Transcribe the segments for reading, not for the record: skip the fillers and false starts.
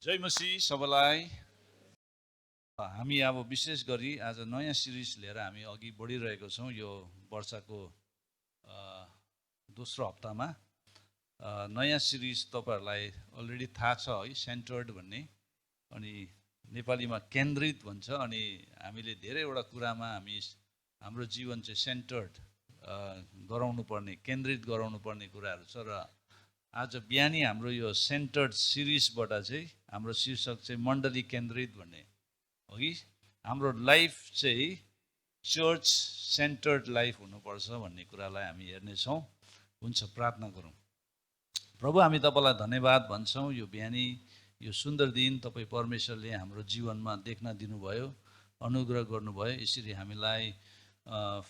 जय मसीह सबैलाई। हामी अब विशेष गरी आज नयाँ सिरिज लिएर हामी अघि बढिरहेको छौँ। यो वर्षको दोस्रो हप्तामा नयाँ सिरिज तपाईँहरूलाई अलरेडी थाहा छ है, सेन्टर्ड भन्ने, अनि नेपालीमा केन्द्रित भन्छ। अनि हामीले धेरैवटा कुरामा हाम्रो जीवन चाहिँ सेन्टर्ड गराउनु पर्ने, केन्द्रित गराउनु पर्ने कुराहरू छ। र आज बिहानी हाम्रो यो सेन्टर्ड सिरिजबाट चाहिँ हाम्रो शीर्षक चाहिँ मण्डली केन्द्रित भन्ने हो कि हाम्रो लाइफ चाहिँ चर्च सेन्टर्ड लाइफ हुनुपर्छ भन्ने कुरालाई हामी हेर्नेछौँ। हुन्छ, प्रार्थना गरौँ। प्रभु, हामी तपाईँलाई धन्यवाद भन्छौँ। यो बिहानी यो सुन्दर दिन तपाईँ परमेश्वरले हाम्रो जीवनमा देख्न दिनुभयो, अनुग्रह गर्नुभयो। यसरी हामीलाई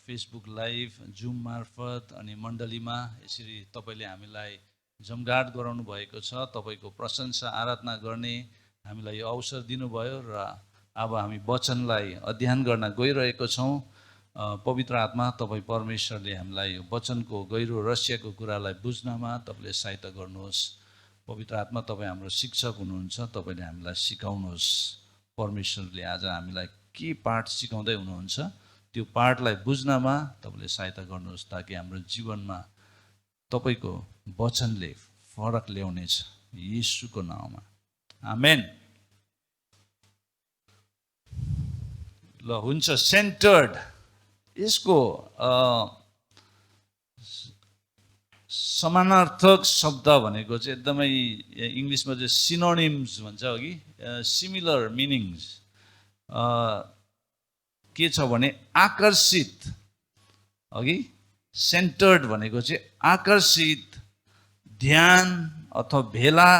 फेसबुक लाइभ, जुम मार्फत अनि मण्डलीमा यसरी तपाईँले हामीलाई जमघाट गराउनु भएको छ। तपाईँको प्रशंसा आराधना गर्ने हामीलाई यो अवसर दिनुभयो र अब हामी वचनलाई अध्ययन गर्न गइरहेको छौँ। पवित्र आत्मा तपाईँ परमेश्वरले हामीलाई यो वचनको गहिरो रहस्यको कुरालाई बुझ्नमा तपाईँले सहायता गर्नुहोस्। पवित्र आत्मा तपाईँ हाम्रो शिक्षक हुनुहुन्छ, तपाईँले हामीलाई सिकाउनुहोस्। परमेश्वरले आज हामीलाई के पाठ सिकाउँदै हुनुहुन्छ त्यो पाठलाई बुझ्नमा तपाईँले सहायता गर्नुहोस्, ताकि हाम्रो जीवनमा तपाईँको वचनले फरक ल्याउनेछ, येशूको नाउँमा, आमेन। ल, हुन्छ। सेन्टर्ड, यसको समानार्थक शब्द भनेको चाहिँ एकदमै इङ्ग्लिसमा चाहिँ सिनोनिम्स भन्छ कि सिमिलर मिनिङ्स के छ भने आकर्षित, अघि सेन्टर्ड भनेको चाहिँ आकर्षित, ध्यान अथवा भेला,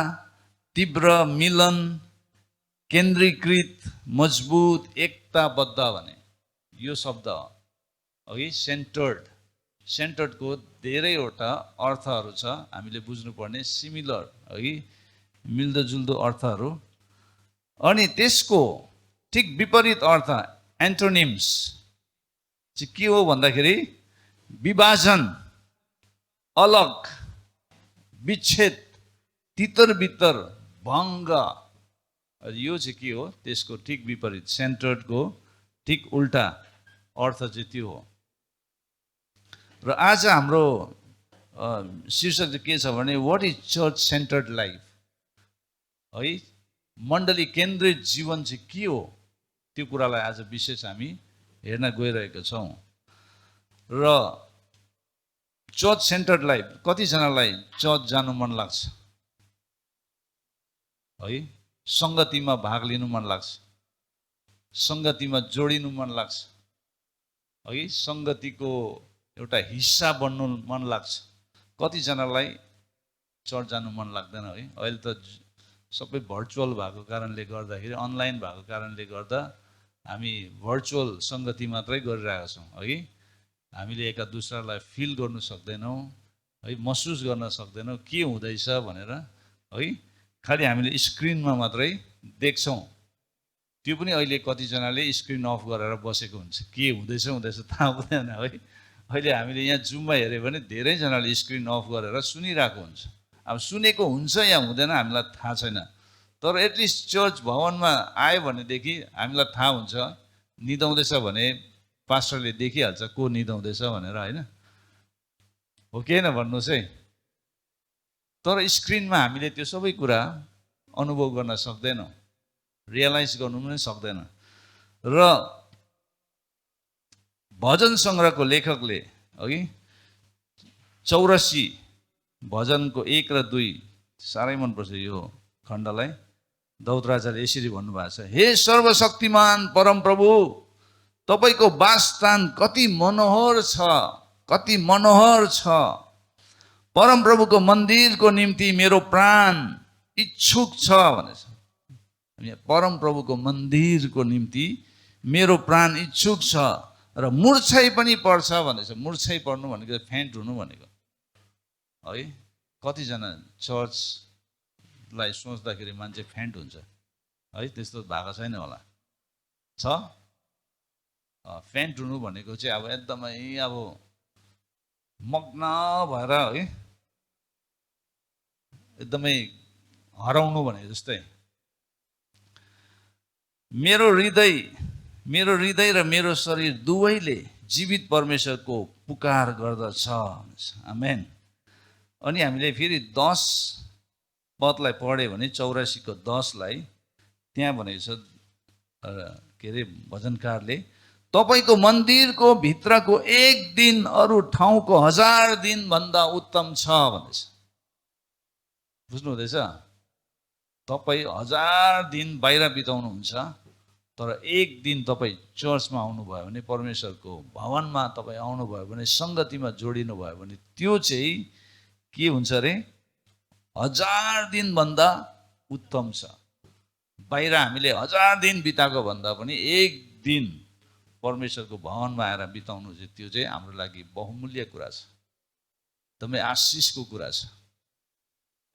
तीव्र मिलन, केन्द्रीकृत, मजबुत, एकताबद्ध भने यो शब्द हो अघि सेन्टर्ड। सेन्टर्डको धेरैवटा अर्थहरू छ, हामीले बुझ्नुपर्ने सिमिलर अघि मिल्दोजुल्दो अर्थहरू। अनि त्यसको ठिक विपरीत अर्थ एन्टोनिम्स चाहिँ के हो भन्दाखेरि विभाजन, अलग, विच्छेद, तितर बितर, भङ्ग। यो चाहिँ के हो? त्यसको ठिक विपरीत, सेन्टर्डको ठिक उल्टा अर्थ चाहिँ त्यो हो। र आज हाम्रो शीर्षक चाहिँ के छ भने what is church centred life है, मण्डली केन्द्रित जीवन चाहिँ के हो, त्यो कुरालाई आज विशेष हामी हेर्न गइरहेका छौँ। र चर्च सेन्टर्ड लाइफ, कतिजनालाई चर्च जानु मन लाग्छ है, सङ्गतिमा भाग लिनु मन लाग्छ, सङ्गतिमा जोडिनु मन लाग्छ है, सङ्गतिको एउटा हिस्सा बन्नु मन लाग्छ। कतिजनालाई चर्च जानु मन लाग्दैन है। अहिले त सबै भर्चुअल भएको कारणले गर्दाखेरि, अनलाइन भएको कारणले गर्दा हामी भर्चुअल सङ्गति मात्रै गरिरहेका छौँ है। हामीले एका दुसरालाई फिल गर्नु सक्दैनौँ है, महसुस गर्न सक्दैनौँ के हुँदैछ भनेर है। खालि हामीले स्क्रिनमा मात्रै देख्छौँ। त्यो पनि अहिले कतिजनाले स्क्रिन अफ गरेर बसेको हुन्छ, के हुँदैछ थाहा हुँदैन है। अहिले हामीले यहाँ जुममा हेऱ्यो भने धेरैजनाले स्क्रिन अफ गरेर सुनिरहेको हुन्छ। अब सुनेको हुन्छ या हुँदैन हामीलाई थाहा छैन, तर एटलिस्ट चर्च भवनमा आयो भनेदेखि हामीलाई थाहा हुन्छ। निदाउँदैछ भने पास्टरले देखिहाल्छ को निदाउँदैछ भनेर, होइन हो कि होइन भन्नुहोस् है। तर स्क्रिनमा हामीले त्यो सबै कुरा अनुभव गर्न सक्दैनौँ, रियलाइज गर्नु पनि सक्दैन। र भजन सङ्ग्रहको लेखकले अघि 84 भजनको 1 र 2 साह्रै मनपर्छ यो खण्डलाई। दाउद राजाले यसरी भन्नुभएको छ, हे सर्वशक्तिमान परमप्रभु, तपाईँको वासस्थान कति मनोहर छ, कति मनोहर छ। परमप्रभुको मन्दिरको निम्ति मेरो प्राण इच्छुक छ भनेछ। परमप्रभुको मन्दिरको निम्ति मेरो प्राण इच्छुक छ र मूर्छै पनि पर्छ भनेछ। मूर्छै पर्नु भनेको फेन्ट हुनु भनेको है। कतिजना चर्चलाई सोच्दाखेरि मान्छे फेन्ट हुन्छ है, त्यस्तो भएको छैन होला, छ। फेन्ट हुनु भनेको चाहिँ अब एकदमै अब मग्न भएर है, एकदमै हराउनु भने जस्तै मेरो हृदय र मेरो शरीर दुवैले जीवित परमेश्वरको पुकार गर्दछ। आमेन। अनि हामीले फेरि 10 पदलाई पढ्यो भने 84 को 10 लाई त्यहाँ भनेको छ के अरे भजनकारले, तपाईको मन्दिरको भित्रको एक दिन अरू ठाउँको 1000 दिन भन्दा उत्तम छ भन्दैछ। बुझ्नु हुँदैछ? तपाईँ 1000 दिन बाहिर बिताउनुहुन्छ, तर एक दिन तपाईँ चर्चमा आउनुभयो भने, परमेश्वरको भवनमा तपाईँ आउनुभयो भने, सङ्गतिमा जोडिनु भयो भने त्यो चाहिँ के हुन्छ अरे 1000 दिन भन्दा उत्तम छ। बाहिर हामीले 1000 दिन बिताएको भन्दा पनि एक दिन परमेश्वरको भवनमा आएर बिताउनु चाहिँ त्यो चाहिँ हाम्रो लागि बहुमूल्य कुरा छ, एकदमै आशिषको कुरा छ।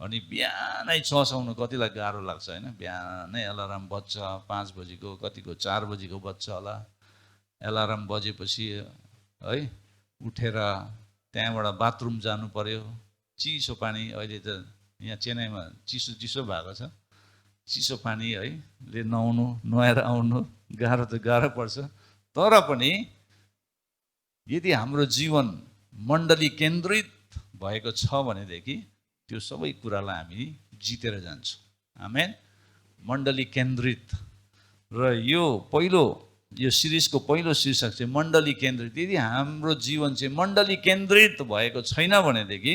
अनि बिहानै चर्च आउनु कतिलाई गाह्रो लाग्छ होइन? बिहानै अलार्म बज्छ 5 बजीको, कतिको 4 बजीको बज्छ होला। अलार्म बजेपछि है उठेर त्यहाँबाट बाथरुम जानु पर्यो, चिसो पानी, अहिले त यहाँ चेन्नईमा चिसो भएको छ, चिसो पानी है ले नुहाएर आउनु गाह्रो त गाह्रो पर्छ। तर पनि यदि हाम्रो जीवन मण्डली केन्द्रित भएको छ भनेदेखि त्यो सबै कुरालाई हामी जितेर जान्छौँ। आमेन। मण्डली केन्द्रित। र यो सिरिजको पहिलो शीर्षक चाहिँ मण्डली केन्द्रित। यदि हाम्रो जीवन चाहिँ मण्डली केन्द्रित भएको छैन भनेदेखि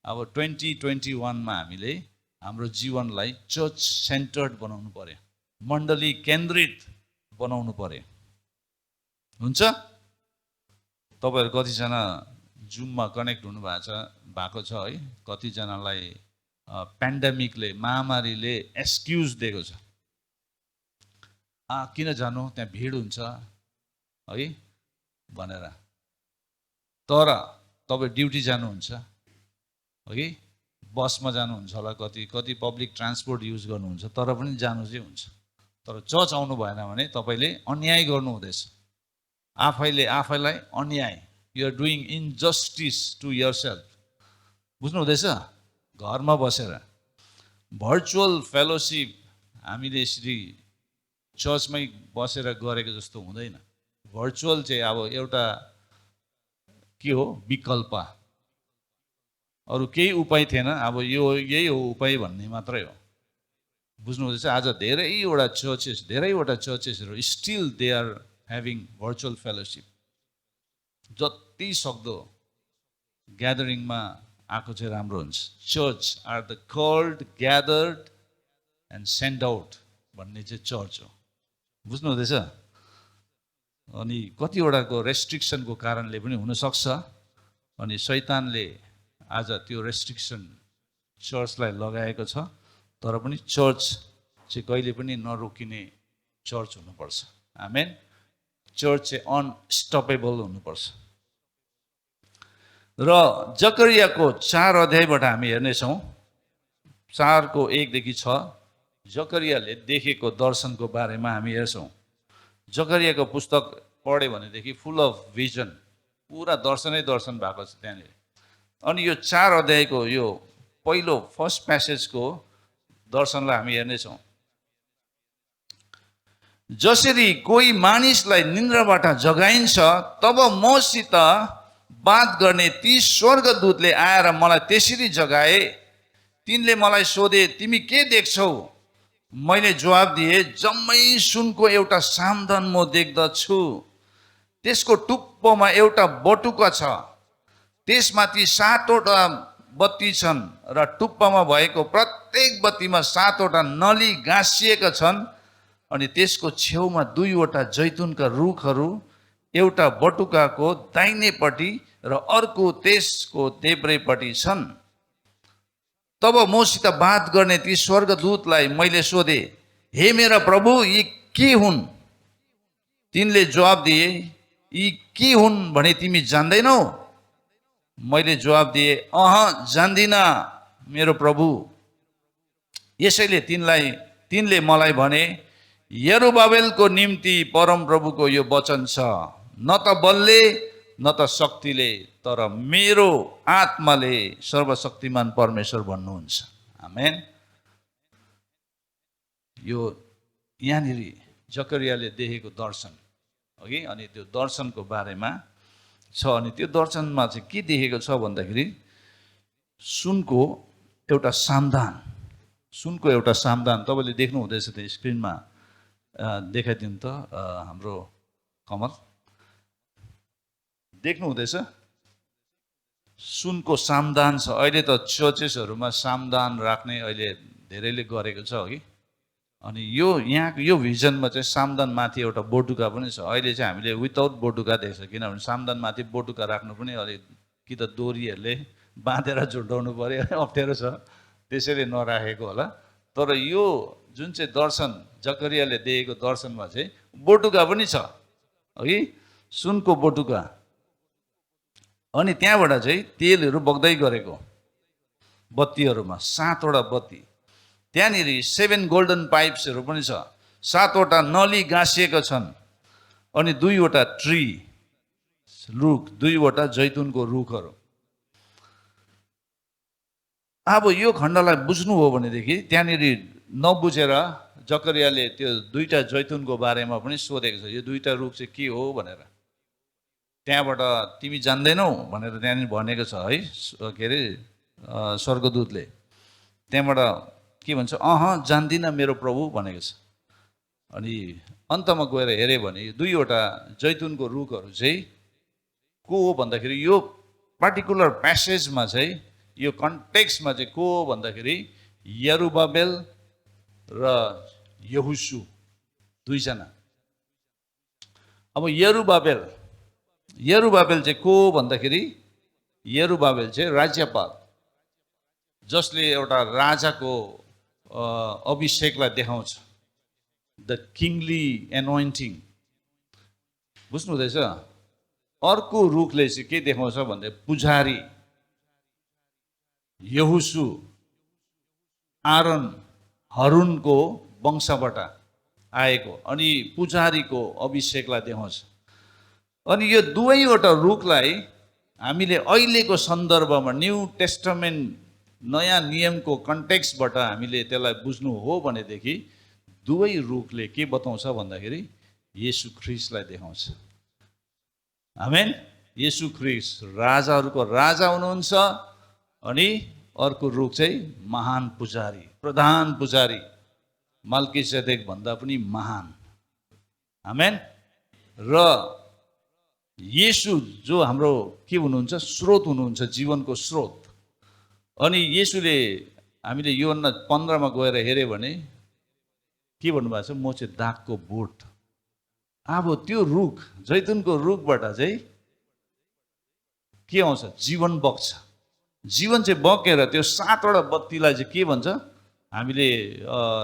अब 2021 मा हामीले हाम्रो जीवनलाई चर्च सेन्टर्ड बनाउनु पर्यो, मण्डली केन्द्रित बनाउनु पर्यो। हुन्छ? तपाईँहरू कतिजना जुममा कनेक्ट हुनु भएको छ है? कतिजनालाई पेन्डेमिकले, महामारीले एक्सक्युज दिएको छ, किन जानु, त्यहाँ भिड हुन्छ है भनेर। तर तपाईँ ड्युटी जानुहुन्छ है, बसमा जानुहुन्छ होला, कति पब्लिक ट्रान्सपोर्ट युज गर्नुहुन्छ, तर पनि जानु चाहिँ हुन्छ। तर चर्च आउनु भएन भने तपाईँले अन्याय गर्नु हुँदैछ, आफैलाई अन्याय। You are doing injustice to yourself. बुझ्नु हुँदैछ? घरमा बसेर भर्चुअल फेलोसिप हामीले यसरी चर्चमै बसेर गरेको जस्तो हुँदैन। भर्चुअल चाहिँ अब एउटा के हो, विकल्प, अरू केही उपाय थिएन। अब यही हो उपाय भन्ने मात्रै हो। बुझ्नु हुँदैछ? आज धेरैवटा चर्चेसहरू still they are having virtual fellowship. जति सक्दो ग्यादरिङमा आएको चाहिँ राम्रो हुन्छ। Church are the called, gathered and sent out भन्ने चाहिँ चर्च हो। बुझ्नु हुँदैछ? अनि कतिवटाको रेस्ट्रिक्सनको कारणले पनि हुनसक्छ, अनि शैतानले आज त्यो रेस्ट्रिक्सन चर्चलाई लगाएको छ। तर पनि चर्च चाहिँ कहिले पनि नरोकिने चर्च हुनुपर्छ। आमेन। चर्च चाहिँ अनस्टपेबल हुनुपर्छ। र जकरियाको 4 अध्यायबाट हामी हेर्नेछौँ, 4 को 1 देखि 6 जकरियाले देखेको दर्शनको बारेमा हामी हेर्छौँ। जकरियाको पुस्तक पढ्यो भनेदेखि फुल अफ भिजन, पुरा दर्शनै दर्शन भएको छ त्यहाँनिर। अनि यो 4 अध्यायको यो पहिलो फर्स्ट प्यासेजको दर्शनलाई हामी हेर्नेछौँ। जसरी कोही मानिसलाई निन्द्राबाट जगाइन्छ, तब मसित बात गर्ने ती स्वर्गदूतले आएर मलाई त्यसरी जगाए। तिनले मलाई सोधे, तिमी के देख्छौ? मैले जवाब दिए, जम्मै सुनको एउटा सामधन म देख्दछु। त्यसको टुप्पोमा एउटा बटुका छ, त्यसमाथि 7वटा बत्ती छन् र टुप्पामा भएको प्रत्येक बत्तीमा 7वटा नली गाँसिएका छन्। अनि त्यसको छेउमा 2वटा जैतुनका रुखहरू, एउटा बटुकाको दाहिनेपट्टि र अर्को त्यसको देब्रेपट्टि छन्। तब मसित बात गर्ने ती स्वर्गदूतलाई मैले सोधे, हे मेरा प्रभु, यी के हुन्? तिनले जवाब दिए, यी के हुन् भने तिमी जान्दैनौ? मैले जवाब दिए, जान्दिनँ मेरो प्रभु। यसैले तिनले मलाई भने, यरुबाबेलको निम्ति परमप्रभुको यो वचन छ, न त बलले न त शक्तिले, तर मेरो आत्माले सर्वशक्तिमान परमेश्वर भन्नुहुन्छ। आमेन। यो यहाँनिर जकरियाले देखेको दर्शन हो कि। अनि त्यो दर्शनको बारेमा छ। अनि त्यो दर्शनमा चाहिँ के देखेको छ भन्दाखेरि सुनको एउटा सामदान, सुनको एउटा सामदान। तपाईँले देख्नु हुँदैछ त्यो स्क्रिनमा, देखाइदिनु त हाम्रो कमल, देख्नु हुँदैछ? सुनको सामदान छ। अहिले त चर्चेसहरूमा सामदान राख्ने अहिले धेरैले गरेको छ हो कि। अनि यो यहाँको यो भिजनमा चाहिँ सामदान माथि एउटा बोटुका पनि छ। अहिले चाहिँ हामीले विदाउट बोटुका देख्छ, किनभने सामदान माथि बोटुका राख्नु पनि अलिक कि त दोरीहरूले बाँधेर झुन्डाउनु पर्यो, अप्ठ्यारो छ, त्यसैले नराखेको होला। तर यो जुन चाहिँ दर्शन जकरियाले देखेको दर्शनमा चाहिँ बोटुका पनि छ हो कि, सुनको बोटुका। अनि त्यहाँबाट चाहिँ तेलहरू बग्दै गरेको बत्तीहरूमा, 7वटा बत्ती। त्यहाँनिर 7 गोल्डन पाइप्सहरू पनि छ, 7वटा नली गाँसिएका छन्। अनि 2वटा ट्री, रुख, 2वटा जैतुनको रुखहरू। अब यो खण्डलाई बुझ्नु हो भनेदेखि त्यहाँनिर नबुझेर जकरियाले त्यो 2टा जैतुनको बारेमा पनि सोधेको छ, यो 2टा रुख चाहिँ के हो भनेर। त्यहाँबाट तिमी जान्दैनौ भनेर त्यहाँनिर भनेको छ है, के अरे स्वर्गदूतले। त्यहाँबाट के भन्छ, जान्दिनँ मेरो प्रभु भनेको छ। अनि अन्तमा गएर हेऱ्यो भने 2वटा जैतुनको रुखहरू चाहिँ को हो भन्दाखेरि यो पार्टिकुलर प्यासेजमा चाहिँ, यो कन्टेक्स्टमा चाहिँ को हो भन्दाखेरि यरुबाबेल र यहोशू, 2 जना। अब यरुबाबेल चाहिँ को हो भन्दाखेरि यरुबाबेल चाहिँ राज्यपाल, जसले एउटा राजाको अभिषेकलाई देखाउँछ, द किङली एनोइन्टिङ। बुझ्नु हुँदैछ? अर्को रुखले चाहिँ के देखाउँछ भन्दा पुजारी, यहोशू, आरोन, हरुनको वंशबाट आएको, अनि पुजारीको अभिषेकलाई देखाउँछ। अनि यो 2वटा रुखलाई हामीले अहिलेको सन्दर्भमा न्यू टेस्टामेन्ट, नयाँ नियमको कन्टेक्स्टबाट हामीले त्यसलाई बुझ्नु हो भनेदेखि 2 रुखले के बताउँछ भन्दाखेरि येशू ख्रीष्टलाई देखाउँछ। आमेन। येशू ख्रीष्ट राजाहरूको राजा हुनुहुन्छ। अनि अर्को रुख चाहिँ महान पुजारी, प्रधान पुजारी, मल्कीसेदेक भन्दा पनि महान। आमेन। र येशू जो हाम्रो के हुनुहुन्छ, स्रोत हुनुहुन्छ, जीवनको स्रोत। अनि येशूले हामीले यूहन्ना 15 मा गएर हेऱ्यो भने के भन्नुभएको छ, म चाहिँ दागको बोट। अब त्यो रुख, जैतुनको रुखबाट चाहिँ के आउँछ, जीवन बग्छ। जीवन चाहिँ बगेर त्यो 7वटा बत्तीलाई चाहिँ के भन्छ, हामीले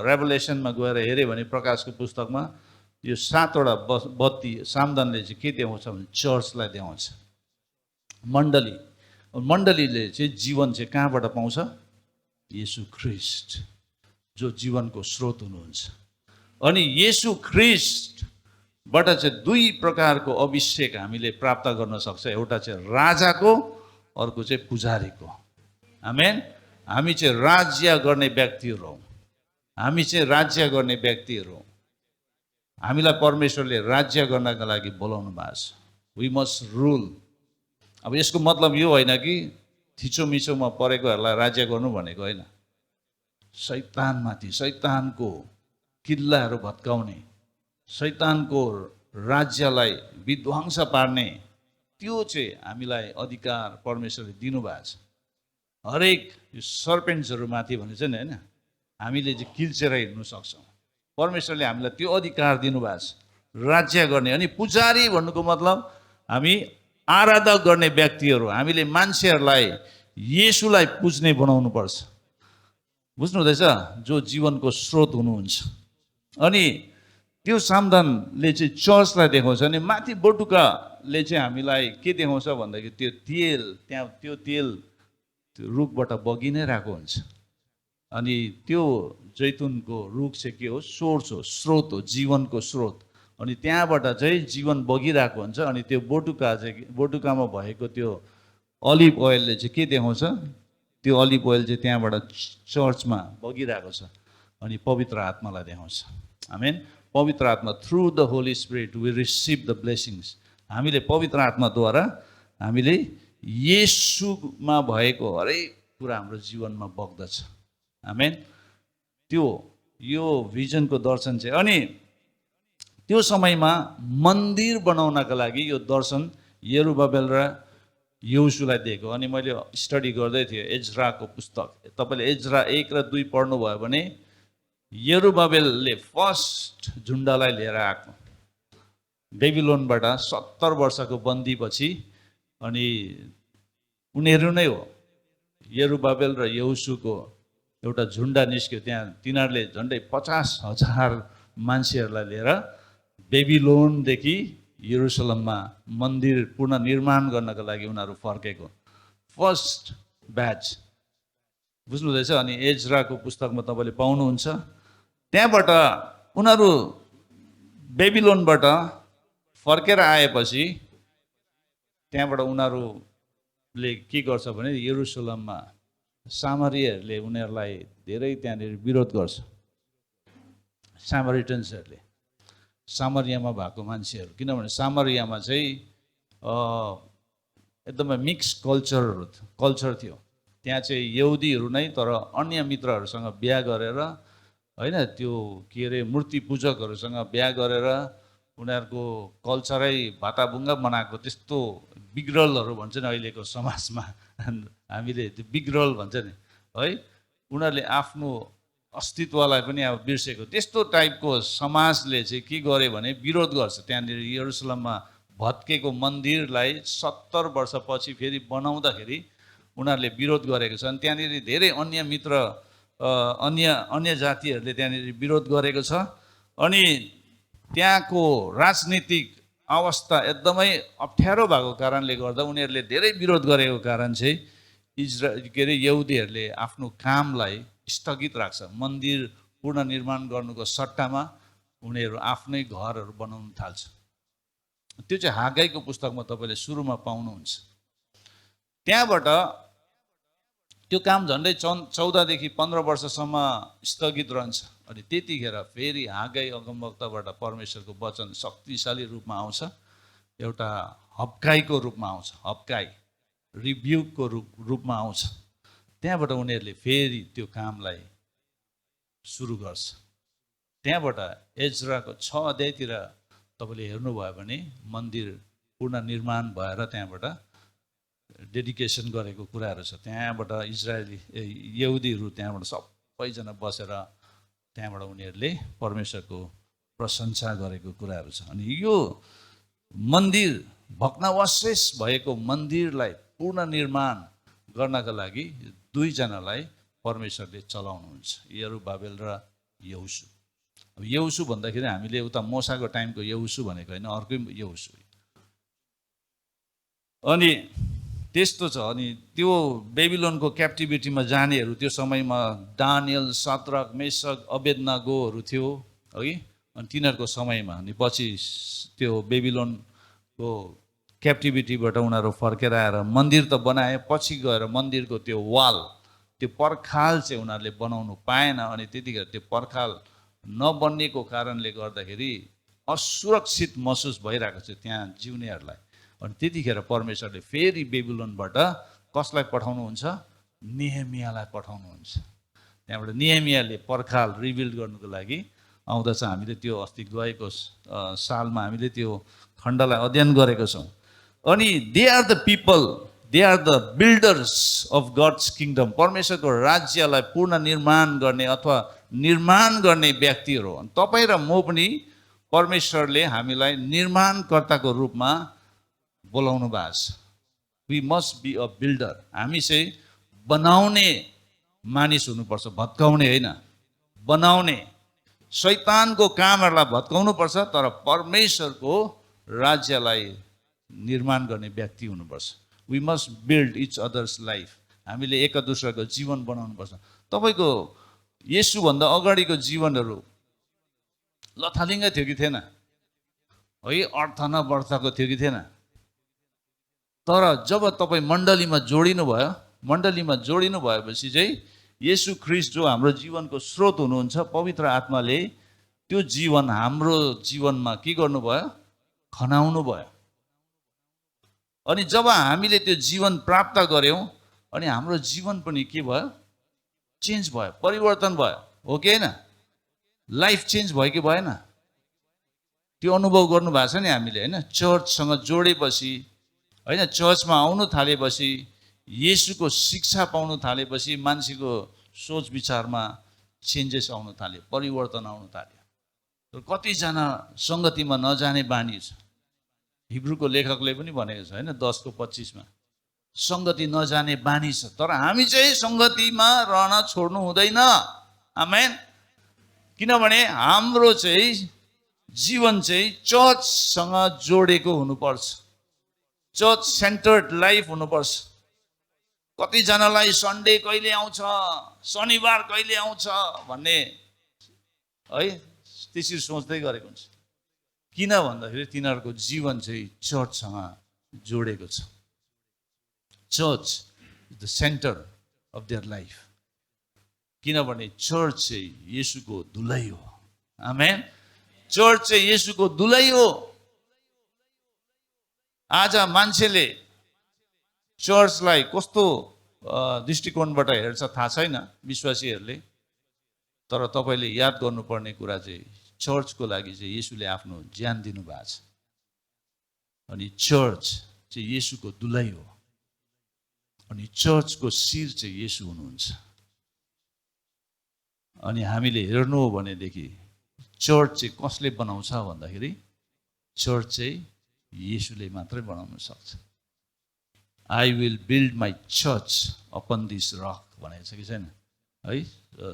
रेभलेसनमा गएर हेऱ्यो भने प्रकाशको पुस्तकमा यो 7वटा बत्ती सामदानले चाहिँ के देखाउँछ भने चर्चलाई देखाउँछ, मण्डली। मण्डलीले चाहिँ जीवन चाहिँ कहाँबाट पाउँछ, येशू ख्रीष्ट जो जीवनको स्रोत हुनुहुन्छ। अनि येशू ख्रीष्टबाट चाहिँ 2 प्रकारको अभिषेक हामीले प्राप्त गर्न सक्छ, एउटा चाहिँ राजाको, अर्को चाहिँ पुजारीको। आमेन। हामी चाहिँ राज्य गर्ने व्यक्तिहरू हौँ, हामी चाहिँ राज्य गर्ने व्यक्तिहरू हौँ। हामीलाई परमेश्वरले राज्य गर्नका लागि बोलाउनु भएको छ। We must rule. अब यसको मतलब यो होइन कि थिचोमिचोमा परेकोहरूलाई राज्य गर्नु भनेको होइन। शैतानमाथि, शैतानको किल्लाहरू भत्काउने, शैतानको राज्यलाई विध्वंस पार्ने, त्यो चाहिँ हामीलाई अधिकार परमेश्वरले दिनुभएको छ। हरेक यो सर्पेन्ट्सहरूमाथि भने चाहिँ होइन, हामीले चाहिँ किल्चेर हिँड्नु सक्छौँ। परमेश्वरले हामीलाई त्यो अधिकार दिनुभएको छ, राज्य गर्ने। अनि पुजारी भन्नुको मतलब हामी आराधना गर्ने व्यक्तिहरू, हामीले मान्छेहरूलाई येशूलाई पुज्ने बनाउनु पर्छ। बुझ्नु हुँदैछ? जो जीवनको स्रोत हुनुहुन्छ। अनि त्यो सामदानले चाहिँ चर्चलाई देखाउँछ। अनि माथि बटुकाले चाहिँ हामीलाई के देखाउँछ भन्दाखेरि त्यो तेल, त्यहाँ त्यो तेल त्यो रुखबाट बगि नै रहेको हुन्छ। अनि त्यो जैतुनको रुख चाहिँ के हो, सोर्स हो, स्रोत हो, जीवनको स्रोत। अनि त्यहाँबाट चाहिँ जीवन बगिरहेको हुन्छ। अनि त्यो बटुका चाहिँ, बटुकामा भएको त्यो अलिभ ओइलले चाहिँ के देखाउँछ, त्यो अलिभ ओइल चाहिँ त्यहाँबाट चर्चमा बगिरहेको छ अनि पवित्र आत्मालाई देखाउँछ। आमेन। पवित्र आत्मा through the holy spirit we receive the blessings. हामीले पवित्र आत्माद्वारा हामीले येशूमा भएको हरेक कुरा हाम्रो जीवनमा बग्दछ। आमेन। त्यो यो भिजनको दर्शन चाहिँ, अनि त्यो समयमा मन्दिर बनाउनका लागि यो दर्शन यरुबाबेल र यहोशूलाई दिएको। अनि मैले स्टडी गर्दै थिएँ एज्राको पुस्तक, तपाईँले एज्रा 1 र 2 पढ्नुभयो भने यरुबाबेलले फर्स्ट झुन्डालाई लिएर आएको बेबिलोनबाट 70 वर्षको बन्दीपछि, अनि उनीहरू नै हो यरुबाबेल र यहोशूको एउटा झुन्डा निस्क्यो। त्यहाँ तिनीहरूले झन्डै 50,000 मान्छेहरूलाई लिएर बेबिलोनदेखि यरुसलममा मन्दिर पुनर्निर्माण गर्नका लागि उनीहरू फर्केको फर्स्ट ब्याच, बुझ्नुहुँदैछ। अनि एज्राको पुस्तकमा तपाईँले पाउनुहुन्छ। त्यहाँबाट उनीहरू बेबिलोनबाट फर्केर आएपछि त्यहाँबाट उनीहरूले के गर्छ भने यरुसलममा सामरियाहरूले उनीहरूलाई धेरै त्यहाँनिर विरोध गर्छ। सामरिटन्सहरूले, सामरियामा भएको मान्छेहरू, किनभने सामरियामा चाहिँ एकदमै मिक्स कल्चर थियो। त्यहाँ चाहिँ यहुदीहरू नै तर अन्य मित्रहरूसँग बिहा गरेर, होइन, त्यो के अरे मूर्ति पूजकहरूसँग बिहा गरेर उनीहरूको कल्चरै भाताभुङ्गा बनाएको त्यस्तो बिग्रलहरू भन्छ नि अहिलेको समाजमा, हामीले त्यो बिग्रल भन्छ नि है, उनीहरूले आफ्नो अस्तित्वलाई पनि अब बिर्सेको त्यस्तो टाइपको समाजले चाहिँ के गरे भने विरोध गर्छ। त्यहाँनिर यरुसलममा भत्केको मन्दिरलाई 70 वर्षपछि फेरि बनाउँदाखेरि उनीहरूले विरोध गरेको छ। अनि त्यहाँनिर धेरै अन्य मित्र अन्य जातिहरूले त्यहाँनिर विरोध गरेको छ। अनि त्यहाँको राजनीतिक अवस्था एकदमै अप्ठ्यारो भएको कारणले गर्दा उनीहरूले धेरै विरोध गरेको कारण चाहिँ यहुदीहरूले आफ्नो कामलाई स्थगित राख्छ। मन्दिर पुनर्निर्माण गर्नुको सट्टामा उनीहरू आफ्नै घरहरू बनाउन थाल्छ। त्यो चाहिँ हागाईको पुस्तकमा तपाईँले सुरुमा पाउनुहुन्छ। त्यहाँबाट त्यो काम झन्डै 14 देखि 15 वर्षसम्म स्थगित रहन्छ। अनि त्यतिखेर फेरि हागाई अगमवक्ताबाट परमेश्वरको वचन शक्तिशाली रूपमा आउँछ, एउटा हप्काईको रूपमा आउँछ, हप्काई रिभ्युको रूपमा आउँछ। त्यहाँबाट उनीहरूले फेरि त्यो कामलाई सुरु गर्छ। त्यहाँबाट एज्राको 6 अध्यायतिर तपाईँले हेर्नुभयो भने मन्दिर पुनर्निर्माण भएर त्यहाँबाट डेडिकेसन गरेको कुराहरू छ। त्यहाँबाट इजरायली यहुदीहरू त्यहाँबाट सबैजना बसेर त्यहाँबाट उनीहरूले परमेश्वरको प्रशंसा गरेको कुराहरू छ। अनि यो मन्दिर भग्नावशेष भएको मन्दिरलाई पुनर्निर्माण गर्नका लागि 2 जनालाई परमेश्वरले चलाउनुहुन्छ, यरुबाबेल र यहोशू। अब यहोशू भन्दाखेरि हामीले उता मोसाको टाइमको यहोशू भनेको होइन, अर्कै यहोशू। अनि त्यस्तो छ। अनि त्यो बेबिलोनको क्याप्टिभिटीमा जानेहरू त्यो समयमा दानियल, सद्रक, मेशक, अबेदनागोहरू थियो है। अनि तिनीहरूको समयमा अनि पछि त्यो बेबिलोनको क्याप्टिभिटीबाट उनीहरू फर्केर आएर मन्दिर त बनाए, पछि गएर मन्दिरको त्यो वाल, त्यो पर्खाल चाहिँ उनीहरूले बनाउनु पाएन। अनि त्यतिखेर त्यो पर्खाल नबनिएको कारणले गर्दाखेरि असुरक्षित महसुस भइरहेको छ त्यहाँ जिउनेहरूलाई। अनि त्यतिखेर परमेश्वरले फेरि बेबिलोनबाट कसलाई पठाउनुहुन्छ? नेहेमियालाई पठाउनुहुन्छ। त्यहाँबाट नेहेमियाले पर्खाल रिबिल्ड गर्नुको लागि आउँदछ। हामीले त्यो अस्ति गएको सालमा हामीले त्यो खण्डलाई अध्ययन गरेको छौँ। अनि they are the people, they are the builders of God's kingdom. परमेश्वरको राज्यलाई पुनर्निर्माण गर्ने अथवा निर्माण गर्ने व्यक्तिहरू हो। तपाईँ र म पनि परमेश्वरले हामीलाई निर्माणकर्ताको रूपमा बोलाउनु भएको छ। We must be a builder. हामी चाहिँ बनाउने मानिस हुनुपर्छ, भत्काउने होइन, बनाउने। शैतानको कामहरूलाई भत्काउनु पर्छ, तर परमेश्वरको राज्यलाई निर्माण गर्ने व्यक्ति हुनुपर्छ। We must build each other's life. हामीले एक दुसराको जीवन बनाउनुपर्छ। तपाईँको येशूभन्दा अगाडिको जीवनहरू लथालिङ्गै थियो कि थिएन? है, अर्थ नबर्थको थियो कि थिएन? तर जब तपाईँ मण्डलीमा जोडिनु भएपछि चाहिँ येशू ख्रीष्ट जो हाम्रो जीवनको स्रोत हुनुहुन्छ, पवित्र आत्माले त्यो जीवन हाम्रो जीवनमा के गर्नुभयो? खनाउनु भयो। अनि जब हामीले त्यो जीवन प्राप्त गर्यौँ अनि हाम्रो जीवन पनि के भयो? चेन्ज भयो, परिवर्तन भयो, हो कि होइन? लाइफ चेन्ज भयो कि भएन? त्यो अनुभव गर्नु भएको छ नि हामीले, होइन? चर्चसँग जोडेपछि, होइन, चर्चमा आउनु थालेपछि, येशूको शिक्षा पाउनु थालेपछि मान्छेको सोच विचारमा चेन्जेस आउनु थाल्यो, परिवर्तन आउनु थाल्यो। तर कतिजना सङ्गतिमा नजाने बानी छ। हिब्रूको लेखकले पनि भनेको छ, होइन, 10:25 सङ्गति नजाने बानी छ। तर हामी चाहिँ सङ्गतिमा रहन छोड्नु हुँदैन। आमेन। किनभने हाम्रो चाहिँ जीवन चाहिँ चर्चसँग जोडेको हुनुपर्छ, चर्च सेन्टर्ड लाइफ हुनुपर्छ। कतिजनालाई सन्डे कहिले आउँछ, शनिबार कहिले आउँछ भन्ने, है, त्यसरी सोच्दै गरेको हुन्छ। किन भन्दाखेरि तिनीहरूको जीवन चाहिँ चर्चसँग जोडेको छ। Church is the centre of their life. किनभने चर्च चाहिँ येशूको दुलै हो। आमेन। चर्च चाहिँ येशूको दुलै हो। आज मान्छेले चर्चलाई कस्तो दृष्टिकोणबाट हेर्छ थाहा छैन विश्वासीहरूले। तर तपाईँले याद गर्नुपर्ने कुरा चाहिँ चर्चको लागि चाहिँ येशूले आफ्नो ज्यान दिनुभएको छ। अनि चर्च चाहिँ येशूको दुलै हो। अनि चर्चको शिर चाहिँ येशू हुनुहुन्छ। अनि हामीले हेर्नु हो भनेदेखि चर्च चाहिँ कसले बनाउँछ भन्दाखेरि चर्च चाहिँ येशूले मात्रै बनाउन सक्छ। I will build my church upon this rock भनेको छ कि छैन, है?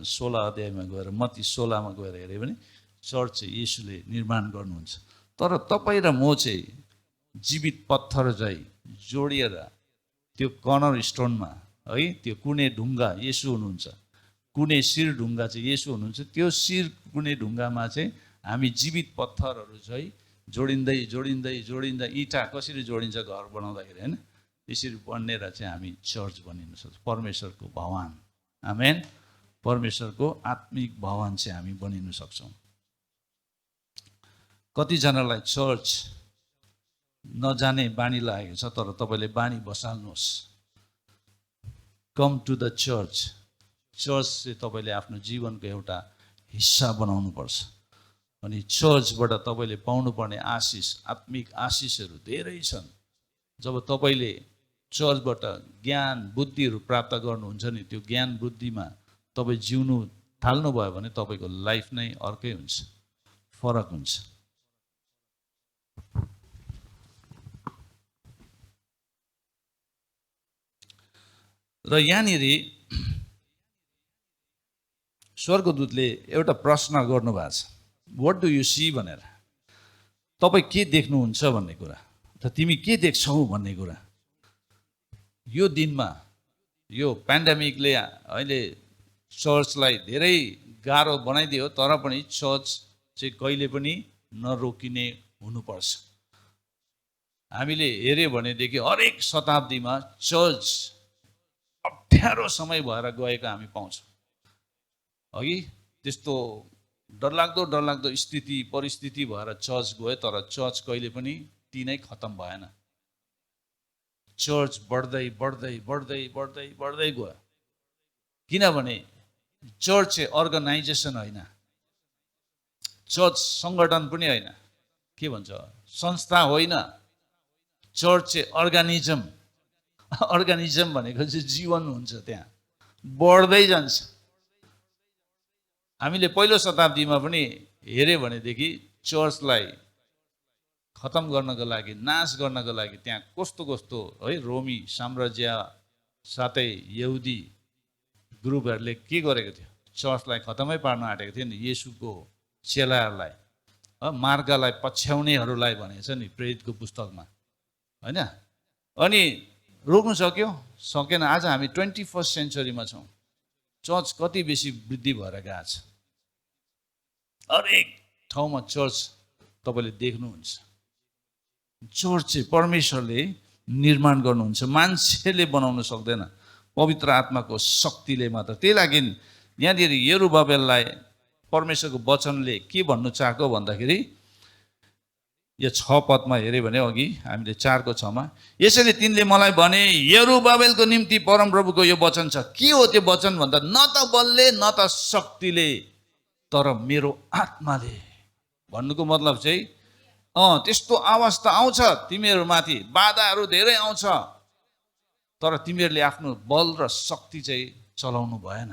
16 अध्यायमा गएर, मत्ती 16मा गएर हेऱ्यो भने चर्च चाहिँ येशूले निर्माण गर्नुहुन्छ। तर तपाईँ र म चाहिँ जीवित पत्थर चाहिँ जोडिएर त्यो कर्नर स्टोनमा, है, त्यो कुने ढुङ्गा येशू हुनुहुन्छ, कुने शिर ढुङ्गा चाहिँ येशू हुनुहुन्छ। त्यो शिर कुने ढुङ्गामा चाहिँ हामी जीवित पत्थरहरू चाहिँ जोडिँदै जोडिँदै जोडिँदै, इँटा कसरी जोडिन्छ घर बनाउँदाखेरि, होइन, त्यसरी बनेर चाहिँ हामी चर्च बनिन सक्छौँ। परमेश्वरको भवन, आमेन, परमेश्वरको आत्मिक भवन चाहिँ हामी बनिन सक्छौँ। कतिजनालाई चर्च नजाने बानी लागेको छ। तर तपाईँले बानी बसाल्नुहोस्, come to the church. Church चाहिँ तपाईँले आफ्नो जीवनको एउटा हिस्सा बनाउनुपर्छ। अनि चर्चबाट तपाईँले पाउनुपर्ने आशिष, आत्मिक आशिषहरू धेरै छन्। जब तपाईँले चर्चबाट ज्ञान बुद्धिहरू प्राप्त गर्नुहुन्छ नि, त्यो ज्ञान बुद्धिमा तपाईँ जिउनु थाल्नुभयो भने तपाईँको लाइफ नै अर्कै हुन्छ, फरक हुन्छ। र यहाँनिर स्वर्गदूतले एउटा प्रश्न गर्नुभएको छ, व्हाट डु यु सी भनेर। तपाईँ के देख्नुहुन्छ भन्ने कुरा, त तिमी के देख्छौ भन्ने कुरा। यो दिनमा यो पेन्डेमिकले अहिले चर्चलाई धेरै गाह्रो बनाइदियो। तर पनि चर्च चाहिँ कहिले पनि नरोकिने हुनुपर्छ। हामीले हेऱ्यो भनेदेखि हरेक शताब्दीमा चर्च अप्ठ्यारो समय भएर गएको हामी पाउँछौँ। अघि त्यस्तो डरलाग्दो स्थिति परिस्थिति भएर चर्च गयो। तर चर्च कहिले पनि तिनै खत्तम भएन। चर्च बढ्दै बढ्दै बढ्दै बढ्दै बढ्दै गयो। किनभने चर्च चाहिँ अर्गनाइजेसन होइन, चर्च सङ्गठन पनि होइन, के भन्छ, संस्था होइन। चर्च चाहिँ अर्गानिजम। अर्गानिजम भनेको चाहिँ जीवन हुन्छ, त्यहाँ बढ्दै जान्छ। हामीले पहिलो शताब्दीमा पनि हेऱ्यो भनेदेखि चर्चलाई खतम गर्नको लागि, नाश गर्नको लागि त्यहाँ कस्तो कस्तो, है, रोमी साम्राज्य साथै यहुदी ग्रुपहरूले के गरेको थियो, चर्चलाई खतमै पार्न आँटेको थियो नि। येशूको चेलाहरूलाई, मार्गलाई पछ्याउनेहरूलाई भनेको छ नि प्रेरितको पुस्तकमा, होइन? अनि रोक्नु सक्यो? सकेन। आज हामी 21st सेन्चुरीमा छौँ। चर्च कति बेसी वृद्धि भएर गएको छ। हरेक ठाउँमा चर्च तपाईँले देख्नुहुन्छ। चर्च चाहिँ परमेश्वरले निर्माण गर्नुहुन्छ, मान्छेले बनाउन सक्दैन, पवित्र आत्माको शक्तिले मात्र। त्यही लागि यहाँनिर यरुबाबेललाई परमेश्वरको वचनले के भन्नु चाहेको भन्दाखेरि यो 6 पदमा हेऱ्यो भने अघि हामीले 4 को 6 मा यसैले तिनले मलाई भने यरुबाबेलको निम्ति परमप्रभुको यो वचन छ। के हो त्यो वचन भन्दा न त बलले न त शक्तिले तर मेरो आत्माले। भन्नुको मतलब चाहिँ त्यस्तो आवाज त आउँछ तिमीहरूमाथि, बाधाहरू धेरै आउँछ, तर तिमीहरूले आफ्नो बल र शक्ति चाहिँ चलाउनु भएन।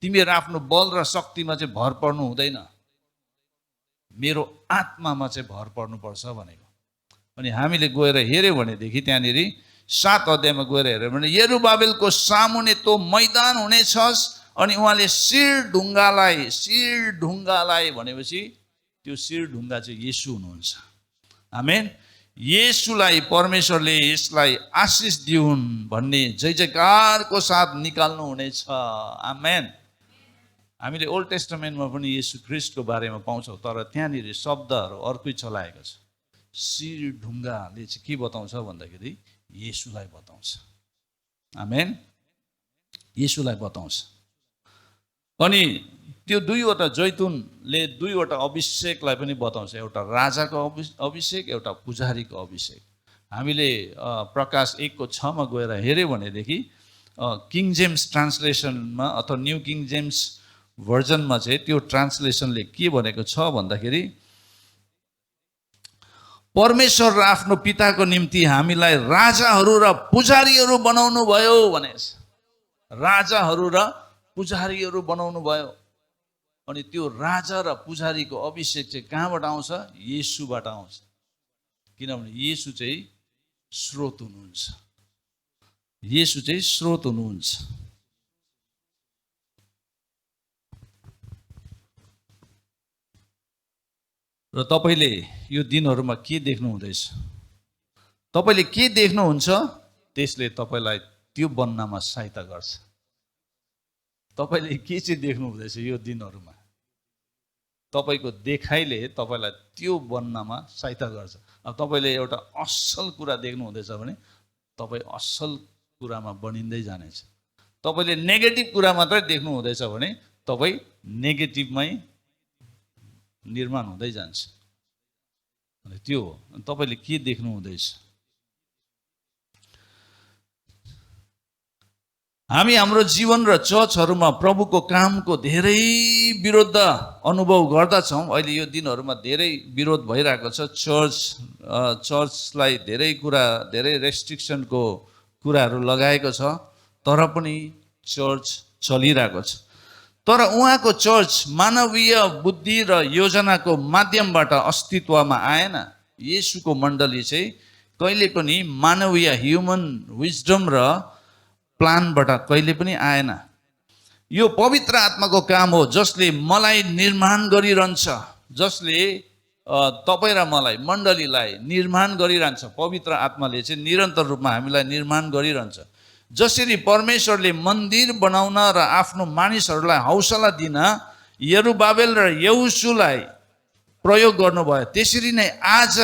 तिमीहरू आफ्नो बल र शक्तिमा चाहिँ भर पर्नु हुँदैन, मेरो आत्मामा चाहिँ भर पर्नुपर्छ भनेको। अनि हामीले गएर हेऱ्यौँ भनेदेखि त्यहाँनिर 7 अध्यायमा गएर हेऱ्यौँ भने यरुबाबेलको सामुने तो मैदान हुनेछस्। अनि उहाँले शिर ढुङ्गालाई भनेपछि त्यो शिर ढुङ्गा चाहिँ येशू हुनुहुन्छ। आमेन। येशूलाई परमेश्वरले यसलाई आशिष दिउन् भन्ने जय जयकारको साथ निकाल्नु हुनेछ। आमेन। हामीले ओल्ड टेस्टामेन्टमा पनि येशू ख्रीष्टको बारेमा पाउँछौँ, तर त्यहाँनिर शब्दहरू अर्कै चलाएको छ। शिर ढुङ्गाले चाहिँ के बताउँछ भन्दाखेरि येशूलाई बताउँछ। आमेन। येशूलाई बताउँछ। अनि त्यो 2वटा जैतुनले 2वटा अभिषेकलाई पनि बताउँछ। एउटा राजाको अभिषेक, एउटा पुजारीको अभिषेक। हामीले प्रकाश 1 को 6 मा गएर हेऱ्यौँ भनेदेखि किङ जेम्स ट्रान्सलेसनमा अथवा न्यू किङ जेम्स भर्जनमा चाहिँ त्यो ट्रान्सलेसनले के भनेको छ भन्दाखेरि परमेश्वर र आफ्नो पिताको निम्ति हामीलाई राजाहरू र पुजारीहरू बनाउनु भयो भनेछ। राजाहरू र पुजारीहरू बनाउनु भयो। अनि त्यो राजा र पुजारीको अभिषेक चाहिँ कहाँबाट आउँछ? येशूबाट आउँछ। किनभने येशू चाहिँ स्रोत हुनुहुन्छ। येशू चाहिँ स्रोत हुनुहुन्छ। र तपाईले यो दिनहरूमा के देख्नु हुँदैछ? तपाईले के देख्नुहुन्छ त्यसले तपाईलाई त्यो बन्नमा सहायता गर्छ। तपाईले के चाहिँ देख्नु हुँदैछ यो दिनहरूमा? तपाईको देखाइले तपाईलाई त्यो बन्नमा सहायता गर्छ। अब तपाईले एउटा असल कुरा देख्नु हुँदैछ भने तपाई असल कुरामा बनिँदै जानेछ। तपाईले नेगेटिभ कुरा मात्रै देख्नु हुँदैछ भने तपाई नेगेटिभमै निर्माण हुँदै जान्छ। अनि त्यो हो। तपाईले के देख्नु हुँदैछ? हामी हाम्रो जीवन र चर्चहरूमा प्रभुको कामको धेरै विरोध अनुभव गर्दछौँ। अहिले यो दिनहरूमा धेरै विरोध भइरहेको छ। चर्चलाई धेरै रेस्ट्रिक्सनको कुराहरू लगाएको छ, तर पनि चर्च चलिरहेको छ। तर उहाँको चर्च मानवीय बुद्धि र योजनाको माध्यमबाट अस्तित्वमा आएन। येशूको मण्डली चाहिँ कहिले पनि मानवीय ह्युमन विजडम र प्लानबाट कहिले पनि आएन। यो पवित्र आत्माको काम हो जसले मलाई निर्माण गरिरहन्छ, जसले तपाईँ र मलाई मण्डलीलाई निर्माण गरिरहन्छ। पवित्र आत्माले चाहिँ निरन्तर रूपमा हामीलाई निर्माण गरिरहन्छ। जसरी परमेश्वरले मन्दिर बनाउन र आफ्नो मानिसहरूलाई हौसला दिन यरुबाबेल र येशूलाई प्रयोग गर्नुभयो, त्यसरी नै आज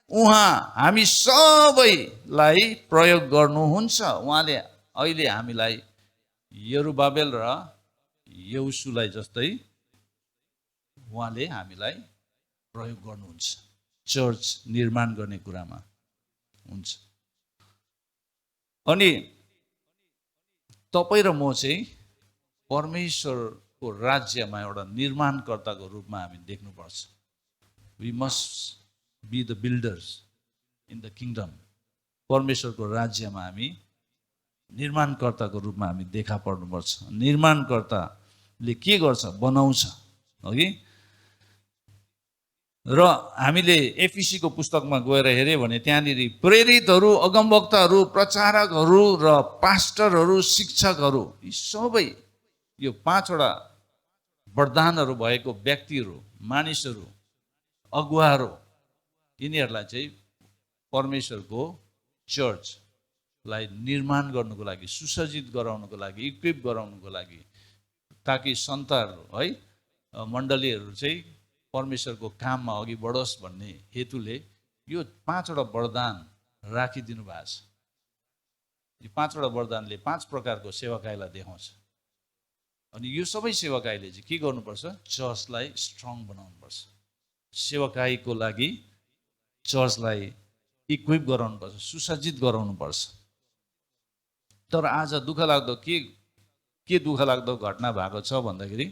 उहाँ हामी सबैलाई प्रयोग गर्नुहुन्छ। उहाँले अहिले हामीलाई यरुबाबेल र येशूलाई जस्तै उहाँले हामीलाई प्रयोग गर्नुहुन्छ। चर्च निर्माण गर्ने कुरामा हुन्छ। अनि तपाईँ र म चाहिँ परमेश्वरको राज्यमा एउटा निर्माणकर्ताको रूपमा हामी देख्नुपर्छ। We must be the builders in the kingdom. परमेश्वरको राज्यमा हामी निर्माणकर्ताको रूपमा हामी देखा पर्नुपर्छ। निर्माणकर्ताले के गर्छ? बनाउँछ, हो कि? र हामीले एफिसीको पुस्तकमा गएर हेऱ्यो भने त्यहाँनिर प्रेरितहरू, अगमवक्ताहरू, प्रचारकहरू र पास्टरहरू, शिक्षकहरू, यी सबै यो 5वटा वरदानहरू भएको व्यक्तिहरू, मानिसहरू, अगुवाहरू, यिनीहरूलाई चाहिँ परमेश्वरको चर्चलाई निर्माण गर्नुको लागि, सुसज्जित गराउनुको लागि, इक्विप गराउनुको लागि, ताकि सन्तहरू है मण्डलीहरू चाहिँ परमेश्वरको काममा अघि बढोस् भन्ने हेतुले यो 5वटा वरदान राखिदिनु भएको छ। यो 5वटा वरदानले 5 प्रकारको सेवाकाईलाई देखाउँछ। अनि यो सबै सेवाकाईले चाहिँ के गर्नुपर्छ? चर्चलाई स्ट्रङ बनाउनुपर्छ। सेवाकाईको लागि चर्चलाई इक्विप गराउनुपर्छ, सुसज्जित गराउनुपर्छ। तर आज दुःखलाग्दो के दुःखलाग्दो घटना भएको छ भन्दाखेरि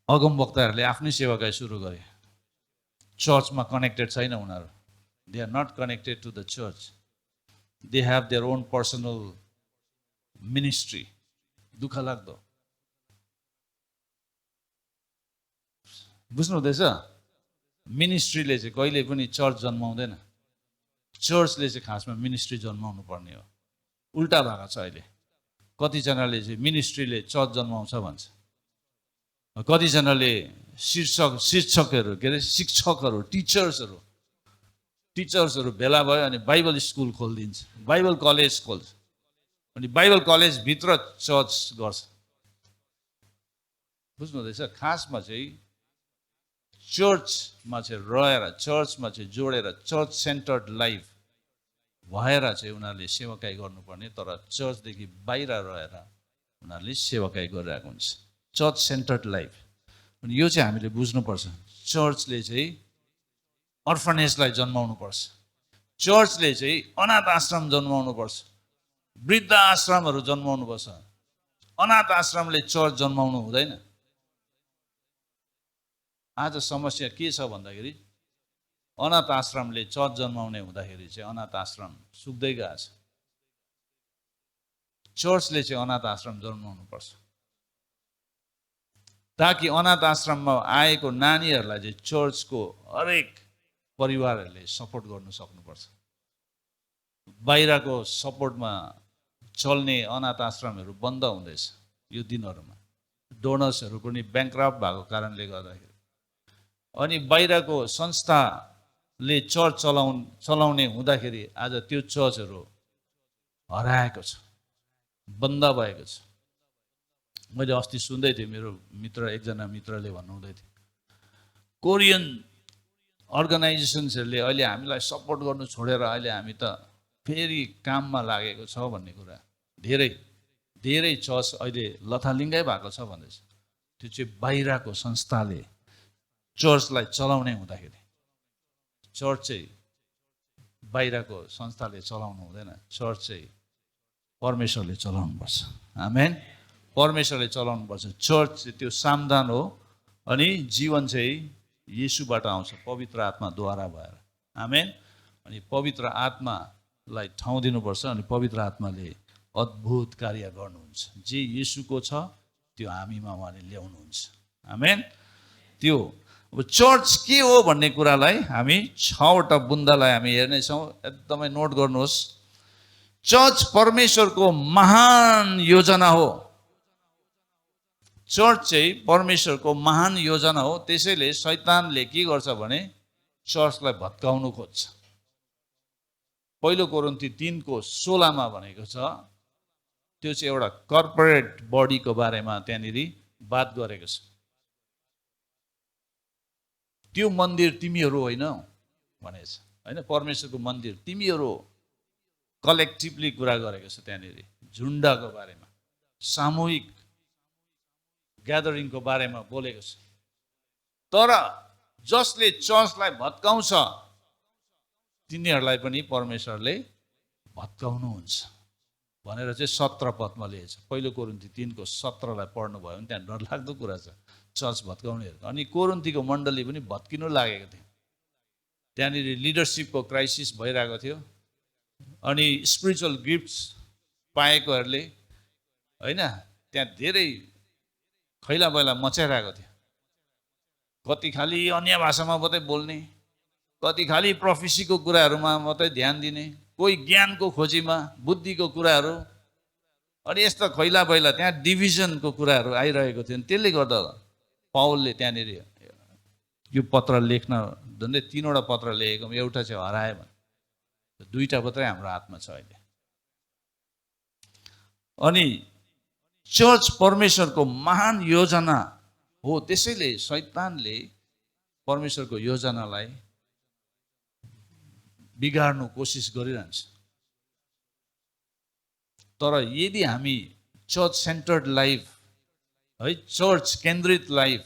अगमवक्ताहरूले आफ्नै सेवाकाई सुरु गरे, चर्चमा कनेक्टेड छैन उनीहरू। They are not connected to the church, they have their own personal ministry. दुःखलाग्दो, बुझ्नु हुँदैछ? मिनिस्ट्रीले चाहिँ कहिले पनि चर्च जन्माउँदैन, चर्चले चाहिँ खासमा मिनिस्ट्री जन्माउनु पर्ने हो। उल्टा भएको छ अहिले। कतिजनाले चाहिँ मिनिस्ट्रीले चर्च जन्माउँछ भन्छ, कतिजनाले शिक्षकहरू के अरे शिक्षकहरू टिचर्सहरू भेला भयो अनि बाइबल स्कुल खोलिदिन्छ, बाइबल कलेज खोल्छ, अनि बाइबल कलेजभित्र चर्च गर्छ। बुझ्नु हुँदैछ? खासमा चाहिँ चर्चमा चाहिँ रहेर, चर्चमा चाहिँ जोडेर, चर्च सेन्टर्ड लाइफ भएर चाहिँ उनीहरूले सेवाकाई गर्नुपर्ने। तर चर्चदेखि बाहिर रहेर उनीहरूले सेवाकाई गरिरहेको हुन्छ, चर्च सेन्टर्ड लाइफ। अनि यो चाहिँ हामीले बुझ्नुपर्छ। चर्चले चाहिँ अर्फनेजलाई जन्माउनुपर्छ, चर्चले चाहिँ अनाथ आश्रम जन्माउनुपर्छ, वृद्ध आश्रमहरू जन्माउनुपर्छ। अनाथ आश्रमले चर्च जन्माउनु हुँदैन। आज समस्या के छ भन्दाखेरि अनाथ आश्रमले चर्च जन्माउने हुँदाखेरि चाहिँ अनाथ आश्रम सुक्दै गएको छ। चर्चले चाहिँ अनाथ आश्रम जन्माउनुपर्छ ताकि अनाथ आश्रममा आएको नानीहरूलाई चाहिँ चर्चको हरेक परिवारहरूले सपोर्ट गर्नु सक्नुपर्छ। बाहिरको सपोर्टमा चल्ने अनाथ आश्रमहरू बन्द हुँदैछ यो दिनहरूमा, डोनर्सहरू पनि ब्याङ्क्रप्ट भएको कारणले गर्दाखेरि। अनि बाहिरको संस्थाले चर्च चलाउने हुँदाखेरि आज त्यो चर्चहरू हराएको छ, बन्द भएको छ। मैले अस्ति सुन्दै थिएँ, मेरो एकजना मित्रले भन्नुहुँदै थियो, कोरियन अर्गनाइजेसन्सहरूले अहिले हामीलाई सपोर्ट गर्नु छोडेर अहिले हामी त फेरि काममा लागेको छ भन्ने कुरा। धेरै चर्च अहिले लथालिङ्गै भएको छ भन्दैछ। त्यो चाहिँ बाहिरको संस्थाले चर्चलाई चलाउने हुँदाखेरि, चर्च चाहिँ बाहिरको संस्थाले चलाउनु हुँदैन, चर्च चाहिँ परमेश्वरले चलाउनुपर्छ। आमेन। परमेश्वरले चलाउनुपर्छ। चर्च चाहिँ त्यो सामदान हो अनि जीवन चाहिँ येशूबाट आउँछ, पवित्र आत्माद्वारा भएर। आमेन। अनि पवित्र आत्मालाई ठाउँ दिनुपर्छ अनि पवित्र आत्माले अद्भुत कार्य गर्नुहुन्छ। जे येशूको छ त्यो हामीमा उहाँले ल्याउनुहुन्छ। आमेन। त्यो अब चर्च के हो भन्ने कुरालाई हामी 6वटा बुन्दालाई हामी हेर्नेछौँ, एकदमै नोट गर्नुहोस्। चर्च परमेश्वरको महान योजना हो। चर्च चाहिँ परमेश्वरको महान योजना हो। त्यसैले शैतानले के गर्छ भने चर्चलाई भत्काउनु खोज्छ। पहिलो कोरिन्थी 3:16 भनेको छ, त्यो चाहिँ एउटा कर्पोरेट बडीको बारेमा त्यहाँनिर बात गरेको छ। त्यो मन्दिर तिमीहरू होइन भनेको छ, होइन? परमेश्वरको मन्दिर तिमीहरू हो। कलेक्टिभली कुरा गरेको छ त्यहाँनिर, झुन्डको बारेमा, सामूहिक ग्यादरिङको बारेमा बोलेको छ। तर जसले चर्चलाई भत्काउँछ तिनीहरूलाई पनि परमेश्वरले भत्काउनुहुन्छ भनेर चाहिँ 17 पदमा लेखेको छ। पहिलो कोरिन्थी 3:17 पढ्नुभयो भने त्यहाँ डरलाग्दो कुरा छ, चर्च भत्काउनेहरू। अनि कोरिन्थीको मण्डली पनि भत्किनु लागेको थियो। त्यहाँनिर लिडरसिपको क्राइसिस भइरहेको थियो। अनि स्पिरिचुअल गिफ्ट्स पाएकोहरूले होइन त्यहाँ धेरै खैला बैला मचाइरहेको थियो। कति खालि अन्य भाषामा मात्रै बोल्ने, कति खालि प्रोफेसीको कुराहरूमा मात्रै ध्यान दिने, कोही ज्ञानको खोजीमा, बुद्धिको कुराहरू, अनि यस्ता खैला बैला त्यहाँ डिभिजनको कुराहरू आइरहेको थियो। त्यसले गर्दा पावलले त्यहाँनिर यो पत्र लेख्न झन्डै 3वटा पत्र लेखेको, एउटा चाहिँ हरायो भने 2टा मात्रै हाम्रो हातमा छ अहिले। अनि चर्च परमेश्वरको महान योजना हो। त्यसैले शैतानले परमेश्वरको योजनालाई बिगार्नु कोसिस गरिरहन्छ। तर यदि हामी चर्च सेन्टर्ड लाइफ है, चर्च केन्द्रित लाइफ,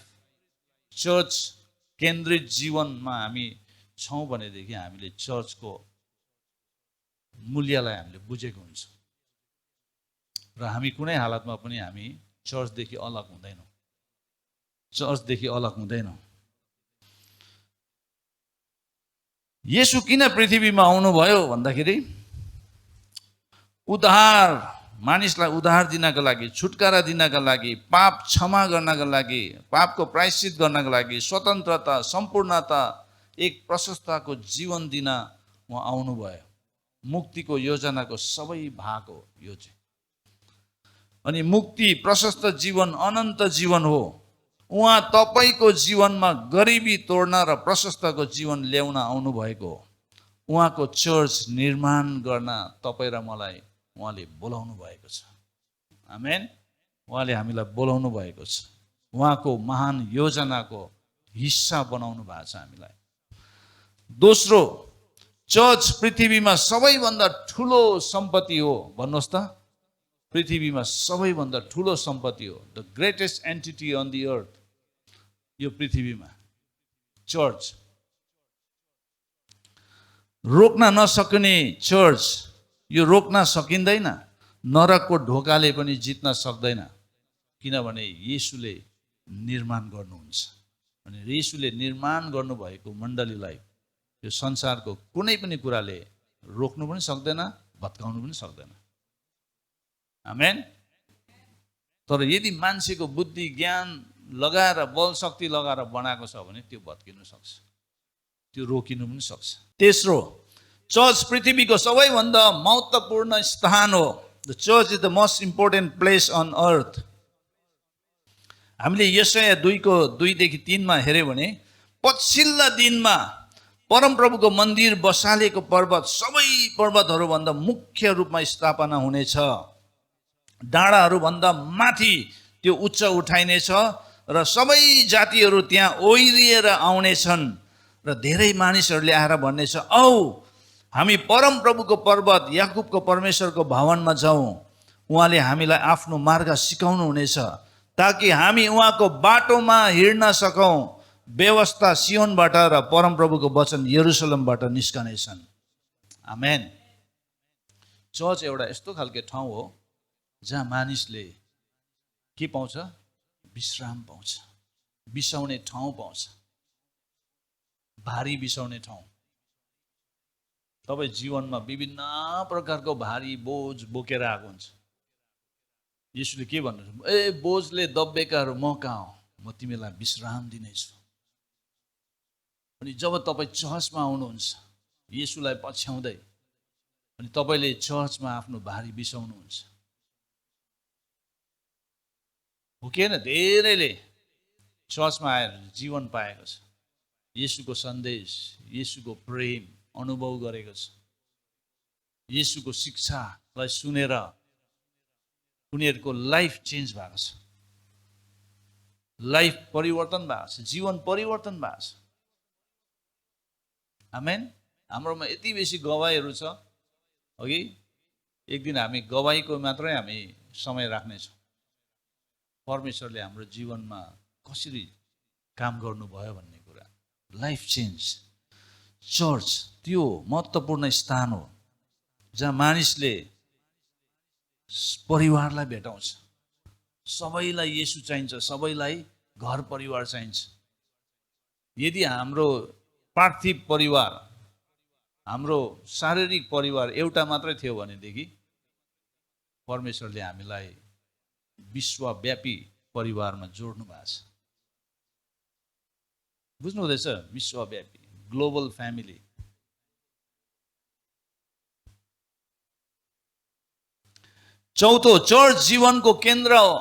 चर्च केन्द्रित जीवनमा हामी छौँ भनेदेखि हामीले चर्चको मूल्यलाई हामीले बुझेको हुन्छ र हामी कुनै हालतमा पनि हामी चर्चदेखि अलग हुँदैनौँ, चर्चदेखि अलग हुँदैनौँ। येशू किन पृथ्वीमा आउनुभयो भन्दाखेरि उद्धार, मानिसलाई उद्धार दिनका लागि, छुटकारा दिनका लागि, पाप क्षमा गर्नका लागि, पापको प्रायश्चित गर्नका लागि, स्वतन्त्रता, सम्पूर्णता, एक प्रशस्तताको जीवन दिन उहाँ आउनुभयो। मुक्तिको योजनाको सबै भाग हो यो चाहिँ। अनि मुक्ति, प्रशस्त जीवन, अनन्त जीवन हो। उहाँ तपाईको जीवनमा गरिबी तोड्न र प्रशस्तको जीवन ल्याउन आउनुभएको हो। उहाँको चर्च निर्माण गर्न तपाईँ र मलाई उहाँले बोलाउनु भएको छ। आमेन। उहाँले हामीलाई बोलाउनु भएको छ। उहाँको महान योजनाको हिस्सा बनाउनु भएको छ हामीलाई। दोस्रो, चर्च पृथ्वीमा सबैभन्दा ठुलो सम्पत्ति हो। भन्नुहोस् त, पृथ्वीमा सबैभन्दा ठुलो सम्पत्ति हो। The greatest entity on the earth, यो पृथ्वीमा चर्च। रोक्न नसक्ने चर्च, यो रोक्न सकिँदैन। नरकको ढोकाले पनि जित्न सक्दैन, किनभने येशूले निर्माण गर्नुहुन्छ। अनि येशूले निर्माण गर्नुभएको मण्डलीलाई यो संसारको कुनै पनि कुराले रोक्नु पनि सक्दैन, भत्काउनु पनि सक्दैन। आमेन। तर यदि मान्छेको बुद्धि ज्ञान लगाएर, बल शक्ति लगाएर बनाएको छ भने त्यो भत्किनु सक्छ, त्यो रोकिनु पनि सक्छ। तेस्रो, चर्च पृथ्वीको सबैभन्दा महत्त्वपूर्ण स्थान हो। The church is the most important place on earth. हामीले यशाया 2:2-3 हेऱ्यौँ भने पछिल्ला दिनमा परमप्रभुको मन्दिर बसालेको पर्वत सबै पर्वतहरूभन्दा मुख्य रूपमा स्थापना हुनेछ। डाँडाहरूभन्दा माथि त्यो उच्च उठाइनेछ र सबै जातिहरू त्यहाँ ओइरिएर आउनेछन् र धेरै मानिसहरूले आएर भन्नेछ, औ हामी परमप्रभुको पर्वत याकुबको परमेश्वरको भवनमा जाउँ। उहाँले हामीलाई आफ्नो मार्ग सिकाउनु हुनेछ ताकि हामी उहाँको बाटोमा हिँड्न सकौँ। व्यवस्था सियोनबाट र परमप्रभुको वचन यरुसलेमबाट निस्कनेछन्। आमेन। चर्च एउटा यस्तो खालको ठाउँ हो जहाँ मानिसले के पाउँछ? विश्राम पाउँछ, बिसाउने ठाउँ पाउँछ, भारी बिसाउने ठाउँ। तपाईँ जीवनमा विभिन्न प्रकारको भारी बोझ बोकेर आएको हुन्छ। येशूले के भन्नुहुन्छ? ए बोझले दब्बेकाहरू म कहाँ हो, म तिमीलाई विश्राम दिनेछु। अनि जब तपाईँ चर्चमा आउनुहुन्छ येशूलाई पछ्याउँदै, अनि तपाईँले चर्चमा आफ्नो भारी बिसाउनुहुन्छ। हो कि होइन? धेरैले चर्चमा आएर जीवन पाएको छ, येशूको सन्देश, येशूको प्रेम अनुभव गरेको छ, येशूको शिक्षालाई सुनेर उनीहरूको लाइफ चेन्ज भएको छ, लाइफ परिवर्तन भएको छ, जीवन परिवर्तन भएको छ। आमेन। हाम्रोमा यति बेसी गवाईहरू छ, अघि एक दिन हामी गवाईको मात्रै हामी समय राख्नेछौँ। परमेश्वरले हाम्रो जीवनमा कसरी काम गर्नुभयो भन्ने कुरा, लाइफ चेन्ज। चर्च त्यो महत्त्वपूर्ण स्थान हो जहाँ मानिसले परिवारलाई भेटाउँछ। सबैलाई येशू चाहिन्छ, सबैलाई घर परिवार चाहिन्छ। यदि हाम्रो पार्थिव परिवार, हाम्रो शारीरिक परिवार एउटा मात्रै थियो भनेदेखि परमेश्वरले हामीलाई विश्वव्यापी परिवारमा जोड्नु भएको छ। बुझ्नु हुँदैछ? विश्वव्यापी, ग्लोबल फ्यामिली। चौथो, चर्च जीवनको केन्द्र हो।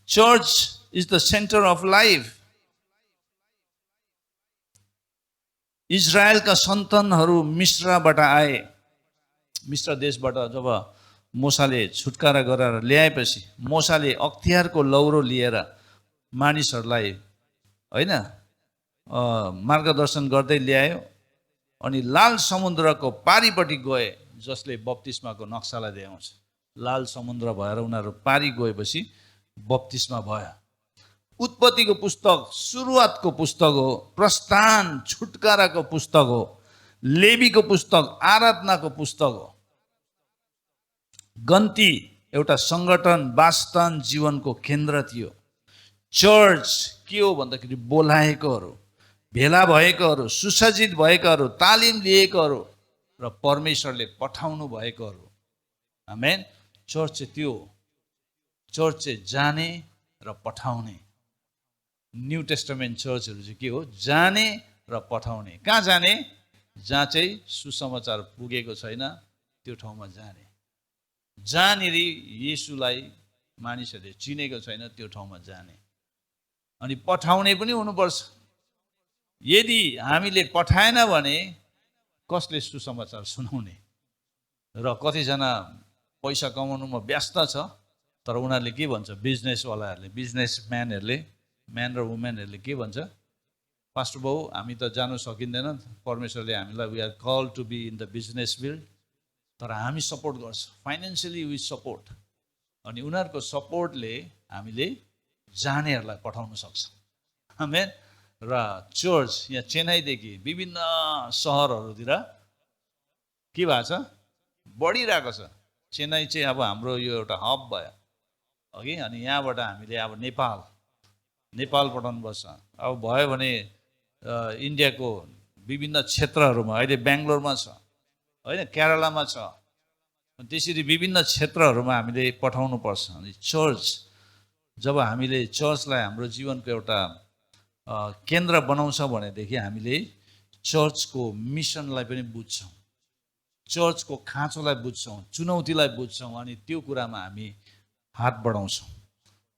Church is the centre of life. इजरायलका सन्तानहरू मिश्रबाट आए। मिश्र देशबाट जब मोसाले छुटकारा गरेर ल्याएपछि मोसाले अख्तियारको लौरो लिएर मानिसहरूलाई होइन मार्गदर्शन गर्दै ल्यायो। अनि लाल समुद्रको पारिपट्टि गए, जसले बप्तिस्माको नक्सालाई देखाउँछ। लाल समुद्र भएर उनीहरू पारी गएपछि बप्तिस्मा भयो। उत्पत्तिको पुस्तक सुरुवातको पुस्तक हो, प्रस्थान छुटकाराको पुस्तक हो, लेवीको पुस्तक आराधनाको पुस्तक हो। गन्ती एउटा सङ्गठन वास्तव जीवनको केन्द्र थियो। चर्च के हो भन्दाखेरि बोलाएकोहरू, भेला भएकोहरू, सुसज्जित भएकाहरू, तालिम लिएकोहरू र परमेश्वरले पठाउनु भएकोहरू। आमेन। चर्च चाहिँ त्यो हो। चर्च चाहिँ जाने र पठाउने। न्यू टेस्टामेन्ट चर्चहरू चाहिँ के हो? जाने र पठाउने। कहाँ जाने? जहाँ चाहिँ सुसमाचार पुगेको छैन त्यो ठाउँमा जाने। जहाँनिर येशूलाई मानिसहरूले चिनेको छैन त्यो ठाउँमा जाने। अनि पठाउने पनि हुनुपर्छ। यदि हामीले पठाएन भने कसले सुसमाचार सुनाउने? र कतिजना पैसा कमाउनुमा व्यस्त छ, तर उनीहरूले के भन्छ? बिजनेसवालाहरूले, बिजनेसम्यानहरूले, म्यान र वुमेनहरूले के भन्छ? पास्टर बाबु हामी त जानु सकिँदैन, परमेश्वरले हामीलाई we are call to be in the business field, तर हामी सपोर्ट गर्छ, फाइनेन्सियली वी सपोर्ट। अनि उनीहरूको सपोर्टले हामीले जानेहरूलाई पठाउन सक्छ। आमेन। र चर्च यहाँ चेन्नईदेखि विभिन्न सहरहरूतिर के भएको छ? बढिरहेको छ। चेन्नई चाहिँ अब हाम्रो यो एउटा हब भयो अघि। अनि यहाँबाट हामीले अब नेपाल पठाउनुपर्छ। अब भयो भने इन्डियाको विभिन्न क्षेत्रहरूमा, अहिले बेङ्गलोरमा छ होइन, केरलामा छ, त्यसरी विभिन्न क्षेत्रहरूमा हामीले पठाउनुपर्छ। अनि चर्च, जब हामीले चर्चलाई हाम्रो जीवनको एउटा केन्द्र बनाउँछ भनेदेखि हामीले चर्चको मिसनलाई पनि बुझ्छौँ, चर्चको खाँचोलाई बुझ्छौँ, चुनौतीलाई बुझ्छौँ, अनि त्यो कुरामा हामी हात बढाउँछौँ,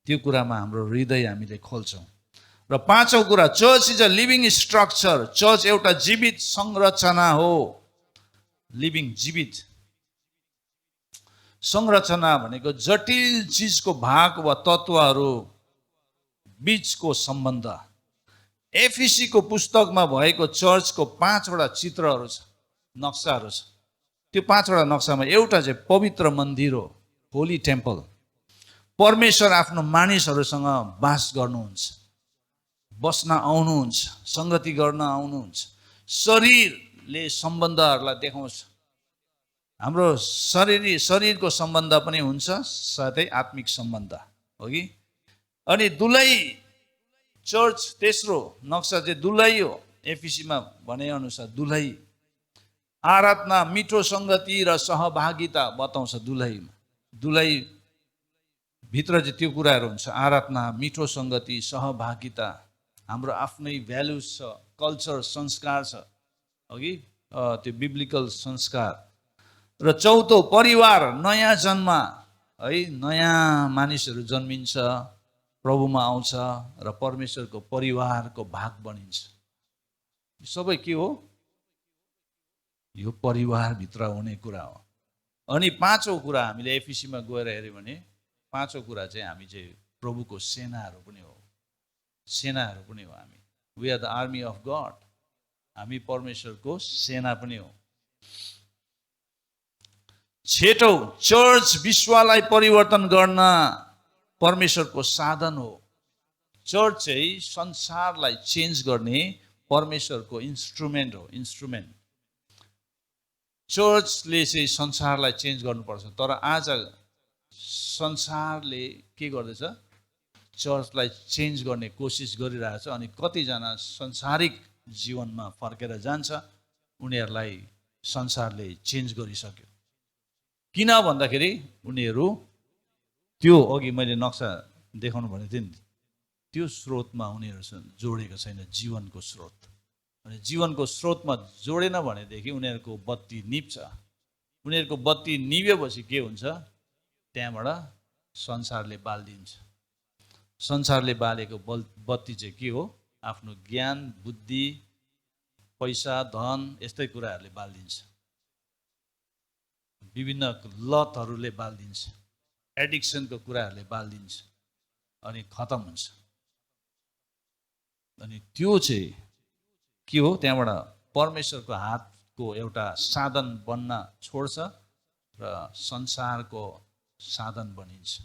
त्यो कुरामा हाम्रो हृदय हामीले खोल्छौँ। र पाँचौँ कुरा, church is a living structure. Church एउटा जीवित संरचना हो। लिभिङ, जीवित संरचना भनेको जटिल चिजको भाग वा तत्त्वहरू बीचको सम्बन्ध। एफिसीको पुस्तकमा भएको चर्चको 5वटा चित्रहरू छ, नक्साहरू छ। त्यो 5वटा नक्सामा एउटा चाहिँ पवित्र मन्दिर हो, होली टेम्पल। परमेश्वर आफ्नो मानिसहरूसँग बास गर्नुहुन्छ, बस्न आउनुहुन्छ, सङ्गति गर्न आउनुहुन्छ। शरीरले सम्बन्धहरूलाई देखाउँछ। हाम्रो शरीरको सम्बन्ध पनि हुन्छ, साथै आत्मिक सम्बन्ध हो कि। अनि दुलै, चर्च तेस्रो नक्सा चाहिँ दुलै हो। एफिसीमा भनेअनुसार दुलै। आराधना, मिठो सङ्गति र सहभागिता बताउँछ दुलैमा। दुलै भित्र चाहिँ त्यो कुराहरू हुन्छ, आराधना, मिठो सङ्गति, सहभागिता, हाम्रो आफ्नै भ्यालुज छ, कल्चर, संस्कार छ अघि, त्यो बिब्लिकल संस्कार। र चौथो परिवार, नयाँ जन्म है, नयाँ मानिसहरू जन्मिन्छ, प्रभुमा आउँछ र परमेश्वरको परिवारको भाग बनिन्छ। सबै के हो? यो परिवारभित्र हुने कुरा हो। अनि पाँचौँ कुरा हामीले एफिसीमा गएर हेऱ्यौँ भने पाँचौँ कुरा चाहिँ हामी चाहिँ प्रभुको सेनाहरू पनि हो, सेनाहरू पनि हो हामी। We are the army of God. हामी परमेश्वरको सेना पनि हो। छेटौँ, चर्च विश्वलाई परिवर्तन गर्न परमेश्वरको साधन हो। चर्च चाहिँ संसारलाई चेन्ज गर्ने परमेश्वरको इन्स्ट्रुमेन्ट हो, इन्स्ट्रुमेन्ट। चर्चले चाहिँ संसारलाई चेन्ज गर्नुपर्छ, तर आज संसारले के गर्दैछ? चर्चलाई चेन्ज गर्ने कोसिस गरिरहेछ। अनि कतिजना संसारिक जीवनमा फर्केर जान्छ, उनीहरूलाई संसारले चेन्ज गरिसक्यो। किन भन्दाखेरि उनीहरू त्यो अघि मैले नक्सा देखाउनु भनेको थिएँ नि, त्यो स्रोतमा उनीहरूसँग जोडेको छैन, जीवनको स्रोत। अनि जीवनको स्रोतमा जोडेन भनेदेखि उनीहरूको बत्ती निप्छ। उनीहरूको बत्ती निभेपछि के हुन्छ? त्यहाँबाट संसारले बालिदिन्छ। संसारले बालेको बत्ती चाहिँ के हो? आफ्नो ज्ञान, बुद्धि, पैसा, धन, यस्तै कुराहरूले बालिदिन्छ। विभिन्न लतहरूले बालिदिन्छ, एडिक्सनको कुराहरूले बालिदिन्छ, अनि खतम हुन्छ। अनि त्यो चाहिँ के हो? त्यहाँबाट परमेश्वरको हातको एउटा साधन बन्न छोड्छ र संसारको साधन बनिन्छ।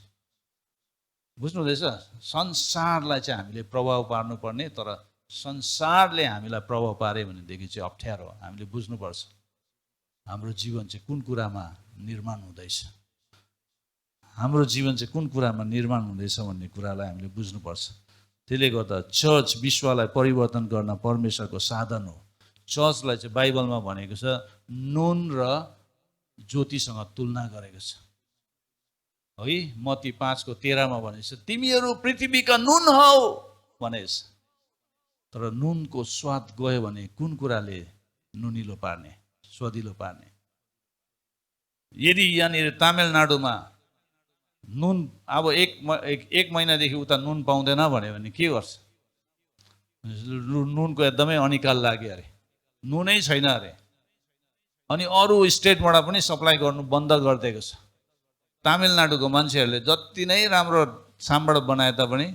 बुझ्नु हुँदैछ? संसारलाई चाहिँ हामीले प्रभाव पार्नुपर्ने, तर संसारले हामीलाई प्रभाव पारे भनेदेखि चाहिँ अप्ठ्यारो। हामीले बुझ्नुपर्छ हाम्रो जीवन चाहिँ कुन कुरामा निर्माण हुँदैछ, हाम्रो जीवन चाहिँ कुन कुरामा निर्माण हुँदैछ भन्ने कुरालाई हामीले बुझ्नुपर्छ। त्यसले गर्दा चर्च विश्वलाई परिवर्तन गर्न परमेश्वरको साधन हो। चर्चलाई चाहिँ बाइबलमा भनेको छ नुन र ज्योतिसँग तुलना गरेको छ है। मत्ती 5:13 भनेको छ तिमीहरू पृथ्वीका नुन हौ भनेको छ। तर नुनको स्वाद गयो भने कुन कुराले नुनिलो पार्ने, स्वादिलो पार्ने? यदि यहाँनिर तमिलनाडुमा नुन अब एक महिनादेखि उता नुन पाउँदैन भन्यो भने के गर्छ? नुनको एकदमै अनिकाल लाग्यो अरे, नुनै छैन अरे। अनि अरू स्टेटबाट पनि सप्लाई गर्नु बन्द गरिदिएको छ। तमिलनाडुको मान्छेहरूले जति नै राम्रो साम्बार बनाए तापनि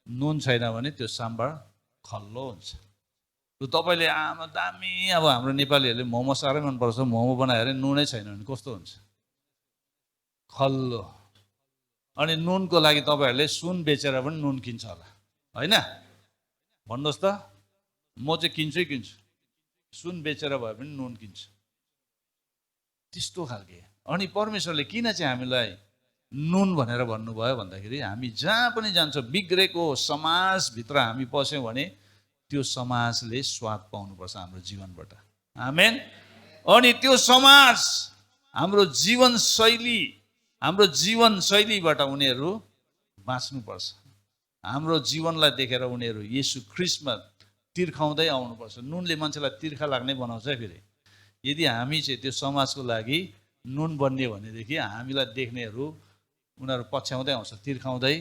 नुन छैन भने त्यो साम्बार खल्लो हुन्छ। त्यो तपाईँले आमा दामी, अब हाम्रो नेपालीहरूले मोमो साह्रै मनपर्छ, मोमो बनायो अरे नुनै छैन भने कस्तो हुन्छ? खल्लो। अनि नुनको लागि तपाईँहरूले सुन बेचेर पनि नुन किन्छ होला, होइन? भन्नुहोस् त, म चाहिँ किन्छु। सुन बेचेर भए पनि नुन किन्छु, त्यस्तो खालके। अनि परमेश्वरले किन चाहिँ हामीलाई नुन भनेर भन्नुभयो भन्दाखेरि हामी जहाँ पनि जान्छौँ, बिग्रेको समाजभित्र हामी पस्यौँ भने त्यो समाजले स्वाद पाउनुपर्छ हाम्रो जीवनबाट। आमेन। अनि त्यो समाज हाम्रो जीवनशैलीबाट उनीहरू बाँच्नुपर्छ। हाम्रो जीवनलाई देखेर उनीहरू येशू ख्रीष्टमा तिर्खाउँदै आउनुपर्छ। नुनले मान्छेलाई तिर्खा लाग्नै बनाउँछ। फेरि यदि हामी चाहिँ त्यो समाजको लागि नुन बन्ने भनेदेखि हामीलाई देख्नेहरू उनीहरू पछ्याउँदै आउँछ, तिर्खाउँदै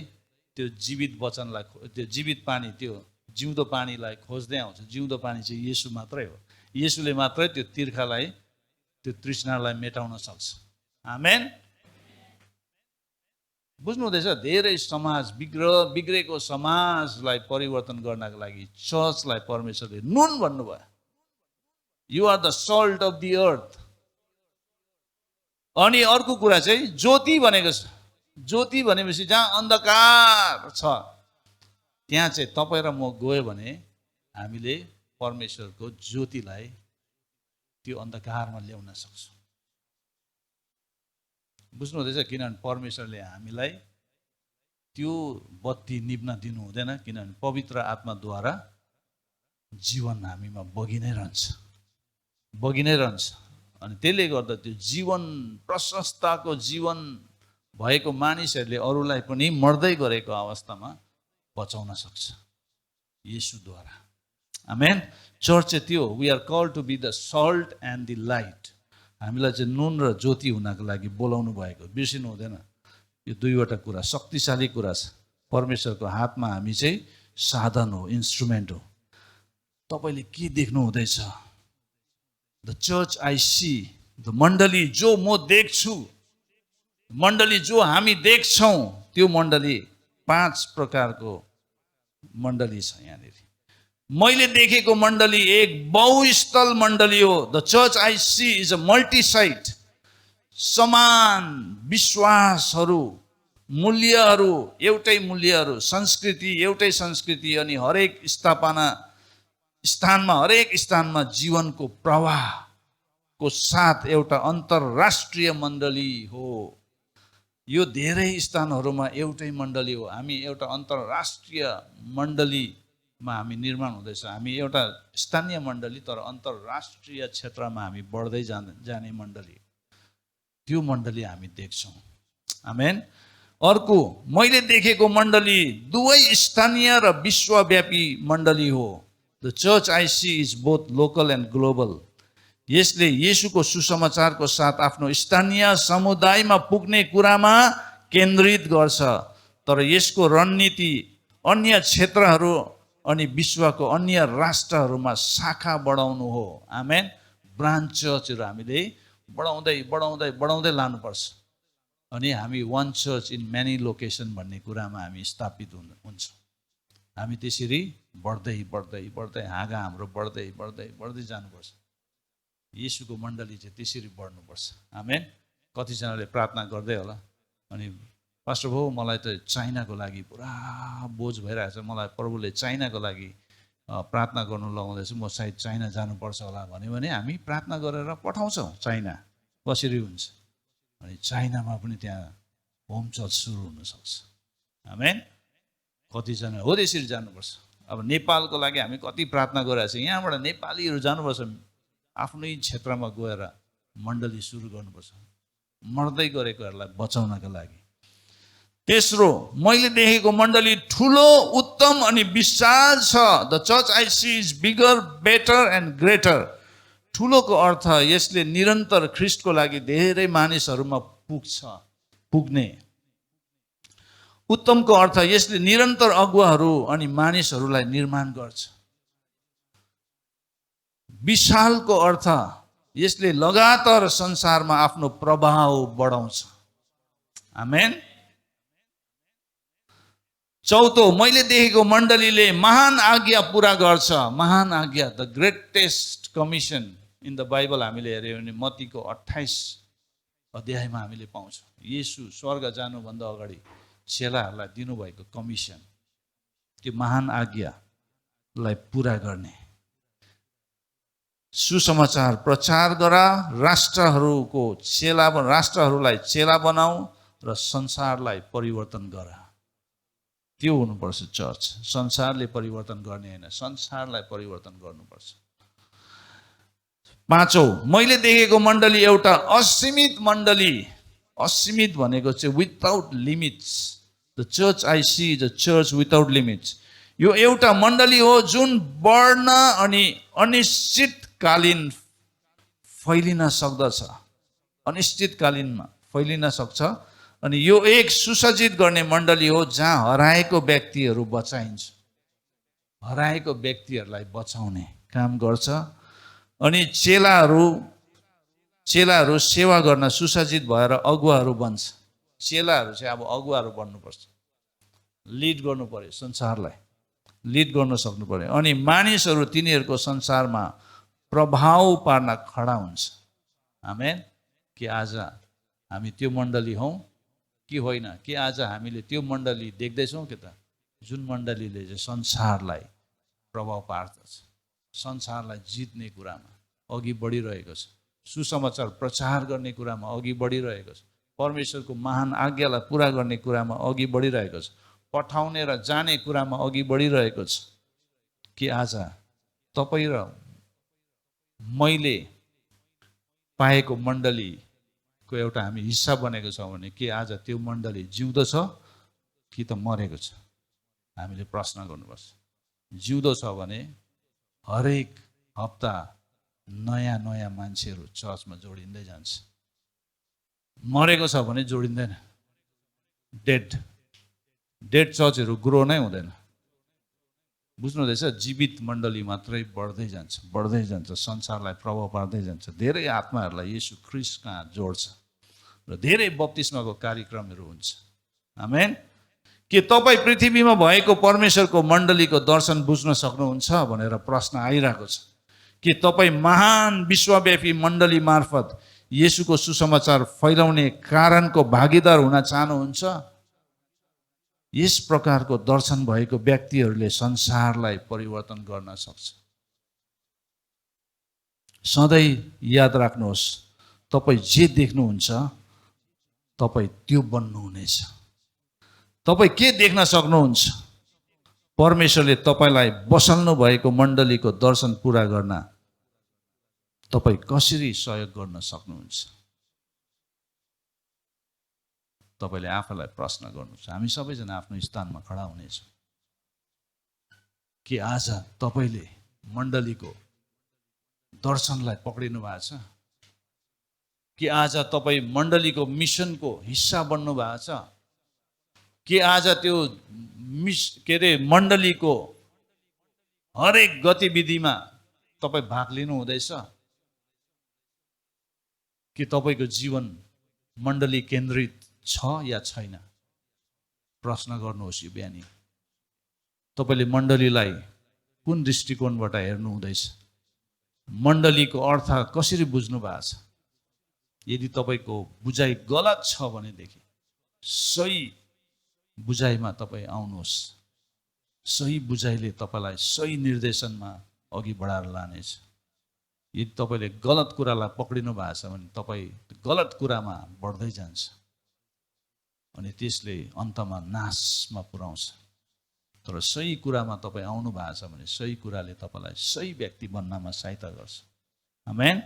त्यो जीवित वचनलाई, त्यो जीवित पानी, त्यो जिउँदो पानीलाई खोज्दै आउँछ। जिउँदो पानी चाहिँ येशू मात्रै हो। येशूले मात्रै त्यो तिर्खालाई, त्यो तृष्णालाई मेटाउन सक्छ। आमेन। बुझ्नु हुँदैछ? धेरै समाज बिग्रेको समाजलाई परिवर्तन गर्नको लागि चर्चलाई परमेश्वरले नुन भन्नुभयो। You are the salt of the earth. अनि अर्को कुरा चाहिँ ज्योति भनेको छ। ज्योति भनेपछि जहाँ अन्धकार छ त्यहाँ चाहिँ तपाईँ र म गयो भने हामीले परमेश्वरको ज्योतिलाई त्यो अन्धकारमा ल्याउन सक्छौँ। बुझ्नु हुँदैछ? किनभने परमेश्वरले हामीलाई त्यो बत्ती निप्न दिनु हुँदैन, किनभने पवित्र आत्माद्वारा जीवन हामीमा बगि नै रहन्छ। अनि त्यसले गर्दा त्यो जीवन, प्रशस्तको जीवन भएको मानिसहरूले अरूलाई पनि मर्दै गरेको अवस्थामा बचाउन सक्छ येशूद्वारा। आमेन। चर्च चाहिँ त्यो, we are called to be the salt and the light. हामीलाई चाहिँ नुन र ज्योति हुनको लागि बोलाउनु भएको, बिर्सिनु हुँदैन। यो दुईवटा कुरा शक्तिशाली कुरा छ। परमेश्वरको हातमा हामी चाहिँ साधन हो, इन्स्ट्रुमेन्ट हो। तपाईँले के देख्नु हुँदैछ? The church I see, the मण्डली जो म देख्छु, मण्डली जो हामी देख्छौँ, त्यो मण्डली 5 प्रकारको मण्डली छ यहाँनिर। मैले देखेको मण्डली एक बहुस्थल मण्डली हो। The church I see is a multi site. समान विश्वासहरू, मूल्यहरू, एउटै मूल्यहरू, संस्कृति एउटै संस्कृति, अनि हरेक स्थानमा जीवनको प्रवाहको साथ एउटा अन्तर्राष्ट्रिय मण्डली हो। यो धेरै स्थानहरूमा एउटै मण्डली हो। हामी एउटा अन्तर्राष्ट्रिय मण्डलीमा हामी निर्माण हुँदैछ। हामी एउटा स्थानीय मण्डली, तर अन्तर्राष्ट्रिय क्षेत्रमा हामी बढ्दै जाने मण्डली, त्यो मण्डली हामी देख्छौँ। आमेन। अर्को, मैले देखेको मण्डली दुवै स्थानीय र विश्वव्यापी मण्डली हो। The church I see is both local and global. यसले येशूको सुसमाचारको साथ आफ्नो स्थानीय समुदायमा पुग्ने कुरामा केन्द्रित गर्छ, तर यसको रणनीति अन्य क्षेत्रहरू अनि विश्वको अन्य राष्ट्रहरूमा शाखा बढाउनु हो। आमेन। ब्रान्च चर्चहरू हामीले बढाउँदै लानुपर्छ। अनि हामी one church in many location भन्ने कुरामा हामी स्थापित हुन्छौँ। हामी त्यसरी बढ्दै हाँगा हाम्रो बढ्दै जानुपर्छ। येशूको मण्डली चाहिँ त्यसरी बढ्नुपर्छ। आमेन। कतिजनाले प्रार्थना गर्दै होला, अनि पास्टर भाउ मलाई त चाइनाको लागि पुरा बोझ भइरहेछ, मलाई प्रभुले चाइनाको लागि प्रार्थना गर्नु लगाउँदैछु, म सायद चाइना जानुपर्छ होला भन्यो भने हामी प्रार्थना गरेर पठाउँछौँ चाइना, कसरी हुन्छ। अनि चाइनामा पनि त्यहाँ होम चर्च सुरु हुनसक्छ। आमेन। कतिजना हो त्यसरी जानुपर्छ। अब नेपालको लागि हामी कति प्रार्थना गरिरहेको छौँ, यहाँबाट नेपालीहरू जानुपर्छ, आफ्नै क्षेत्रमा गएर मण्डली सुरु गर्नुपर्छ, मर्दै गरेकोहरूलाई बचाउनका लागि। तेस्रो, मैले देखेको मण्डली ठुलो, उत्तम अनि विशाल छ। The church I see is bigger, better and greater. ठुलोको अर्थ यसले निरन्तर ख्रिस्टको लागि धेरै मानिसहरूमा पुग्ने। उत्तमको अर्थ यसले निरन्तर अगुवाहरू अनि मानिसहरूलाई निर्माण गर्छ। विशालको अर्थ यसले लगातार संसारमा आफ्नो प्रभाव बढाउँछ। आमेन। चौथो, मैले देखेको मण्डलीले महान आज्ञा पूरा गर्छ। महान आज्ञा, the greatest commission in the Bible हामीले हेऱ्यौँ भने मत्तीको 28 अध्यायमा हामीले पाउँछौँ। येशू स्वर्ग जानुभन्दा अगाडि चेलाहरूलाई दिनुभएको कमिसन, त्यो महान आज्ञालाई पुरा गर्ने। सुसमाचार प्रचार गरा, राष्ट्रहरूलाई चेला बनाऊ र संसारलाई परिवर्तन गरा। त्यो हुनुपर्छ चर्च। संसारले परिवर्तन गर्ने होइन, संसारलाई परिवर्तन गर्नुपर्छ। पाँचौं, मैले देखेको मण्डली एउटा असीमित मण्डली। असीमित भनेको चाहिँ without limits. The church I see the church without limits. यो एउटा मण्डली हो जुन बढ्न अनि अनिश्चितकालीन फैलिन सक्दछ। अनिश्चितकालीनमा फैलिन सक्छ। अनि यो एक सुसज्जित गर्ने मण्डली हो जहाँ हराएको व्यक्तिहरू बचाइन्छ। हराएको व्यक्तिहरूलाई बचाउने काम गर्छ। अनि चेलाहरू सेवा गर्न सुसज्जित भएर अगुवाहरू बन्छ। चेलाहरू चाहिँ अब अगुवाहरू बन्नुपर्छ, लिड गर्नु पर्यो, संसारलाई लिड गर्न सक्नु पर्यो। अनि मानिसहरू तिनीहरूको संसारमा प्रभाव पार्न खडा हुन्छ। आमेन। कि आज हामी त्यो मण्डली हौँ कि होइन? कि आज हामीले त्यो मण्डली देख्दैछौँ कि त जुन मण्डलीले चाहिँ संसारलाई प्रभाव पार्दछ, संसारलाई जित्ने कुरामा अघि बढिरहेको छ, सुसमाचार प्रचार गर्ने कुरामा अघि बढिरहेको छ, परमेश्वरको महान आज्ञालाई पुरा गर्ने कुरामा अघि बढिरहेको छ, पठाउने र जाने कुरामा अघि बढिरहेको छ। कि आज तपाईँ र मैले पाएको मण्डलीको एउटा हामी हिस्सा बनेको छौँ भने के आज त्यो मण्डली जिउँदो छ कि त मरेको छ? हामीले प्रश्न गर्नुपर्छ। जिउँदो छ भने हरेक हप्ता नयाँ नयाँ मान्छेहरू चर्चमा जोडिँदै जान्छ। मरेको छ भने जोडिँदैन। डेड चर्चहरू ग्रो नै हुँदैन। बुझ्नु हुँदैछ? जीवित मण्डली मात्रै बढ्दै जान्छ, संसारलाई प्रभाव पार्दै जान्छ, धेरै आत्माहरूलाई येशू ख्रीष्ट कहाँ जोड्छ र धेरै बप्तिस्माको कार्यक्रमहरू हुन्छ। आमेन। के तपाईँ पृथ्वीमा भएको परमेश्वरको मण्डलीको दर्शन बुझ्न सक्नुहुन्छ भनेर प्रश्न आइरहेको छ। के तपाईँ महान विश्वव्यापी मण्डली मार्फत येशूको सुसमाचार फैलाउने कारणको भागीदार हुन चाहनुहुन्छ? यस प्रकारको दर्शन भएको व्यक्तिहरूले संसारलाई परिवर्तन गर्न सक्छ। सधैँ याद राख्नुहोस्, तपाईँ जे देख्नुहुन्छ तपाईँ त्यो बन्नुहुनेछ। तपाईँ के देख्न सक्नुहुन्छ? परमेश्वरले तपाईँलाई बसाल्नु भएको मण्डलीको दर्शन पुरा गर्न तपाईँ कसरी सहयोग गर्न सक्नुहुन्छ? तपाईँले आफूलाई प्रश्न गर्नुहोस्। हामी सबैजना आफ्नो स्थानमा खडा हुनेछौँ। कि आज तपाईँले मण्डलीको दर्शनलाई पक्रिनु भएको छ? कि आज तपाईँ मण्डलीको मिसनको हिस्सा बन्नु भएको छ? कि आज त्यो मण्डलीको हरेक गतिविधिमा तपाईँ भाग लिनु हुँदैछ? कि तपाईँको जीवन मण्डली केन्द्रित छ या छैन? प्रश्न गर्नुहोस् यो बिहानी। तपाईँले मण्डलीलाई कुन दृष्टिकोणबाट हेर्नु हुँदैछ? मण्डलीको अर्थ कसरी बुझ्नु भएको छ? यदि तपाईँको बुझाइ गलत छ भनेदेखि सही बुझाइमा तपाईँ आउनुहोस्। सही बुझाइले तपाईँलाई सही निर्देशनमा अघि बढाएर लानेछ। यदि तपाईँले गलत कुरालाई पक्रिनु भएको छ भने तपाईँ गलत कुरामा बढ्दै जान्छ अनि त्यसले अन्तमा नाशमा पुर्याउँछ। तर सही कुरामा तपाईँ आउनु भएको छ भने सही कुराले तपाईँलाई सही व्यक्ति बन्नमा सहायता गर्छ। आमेन।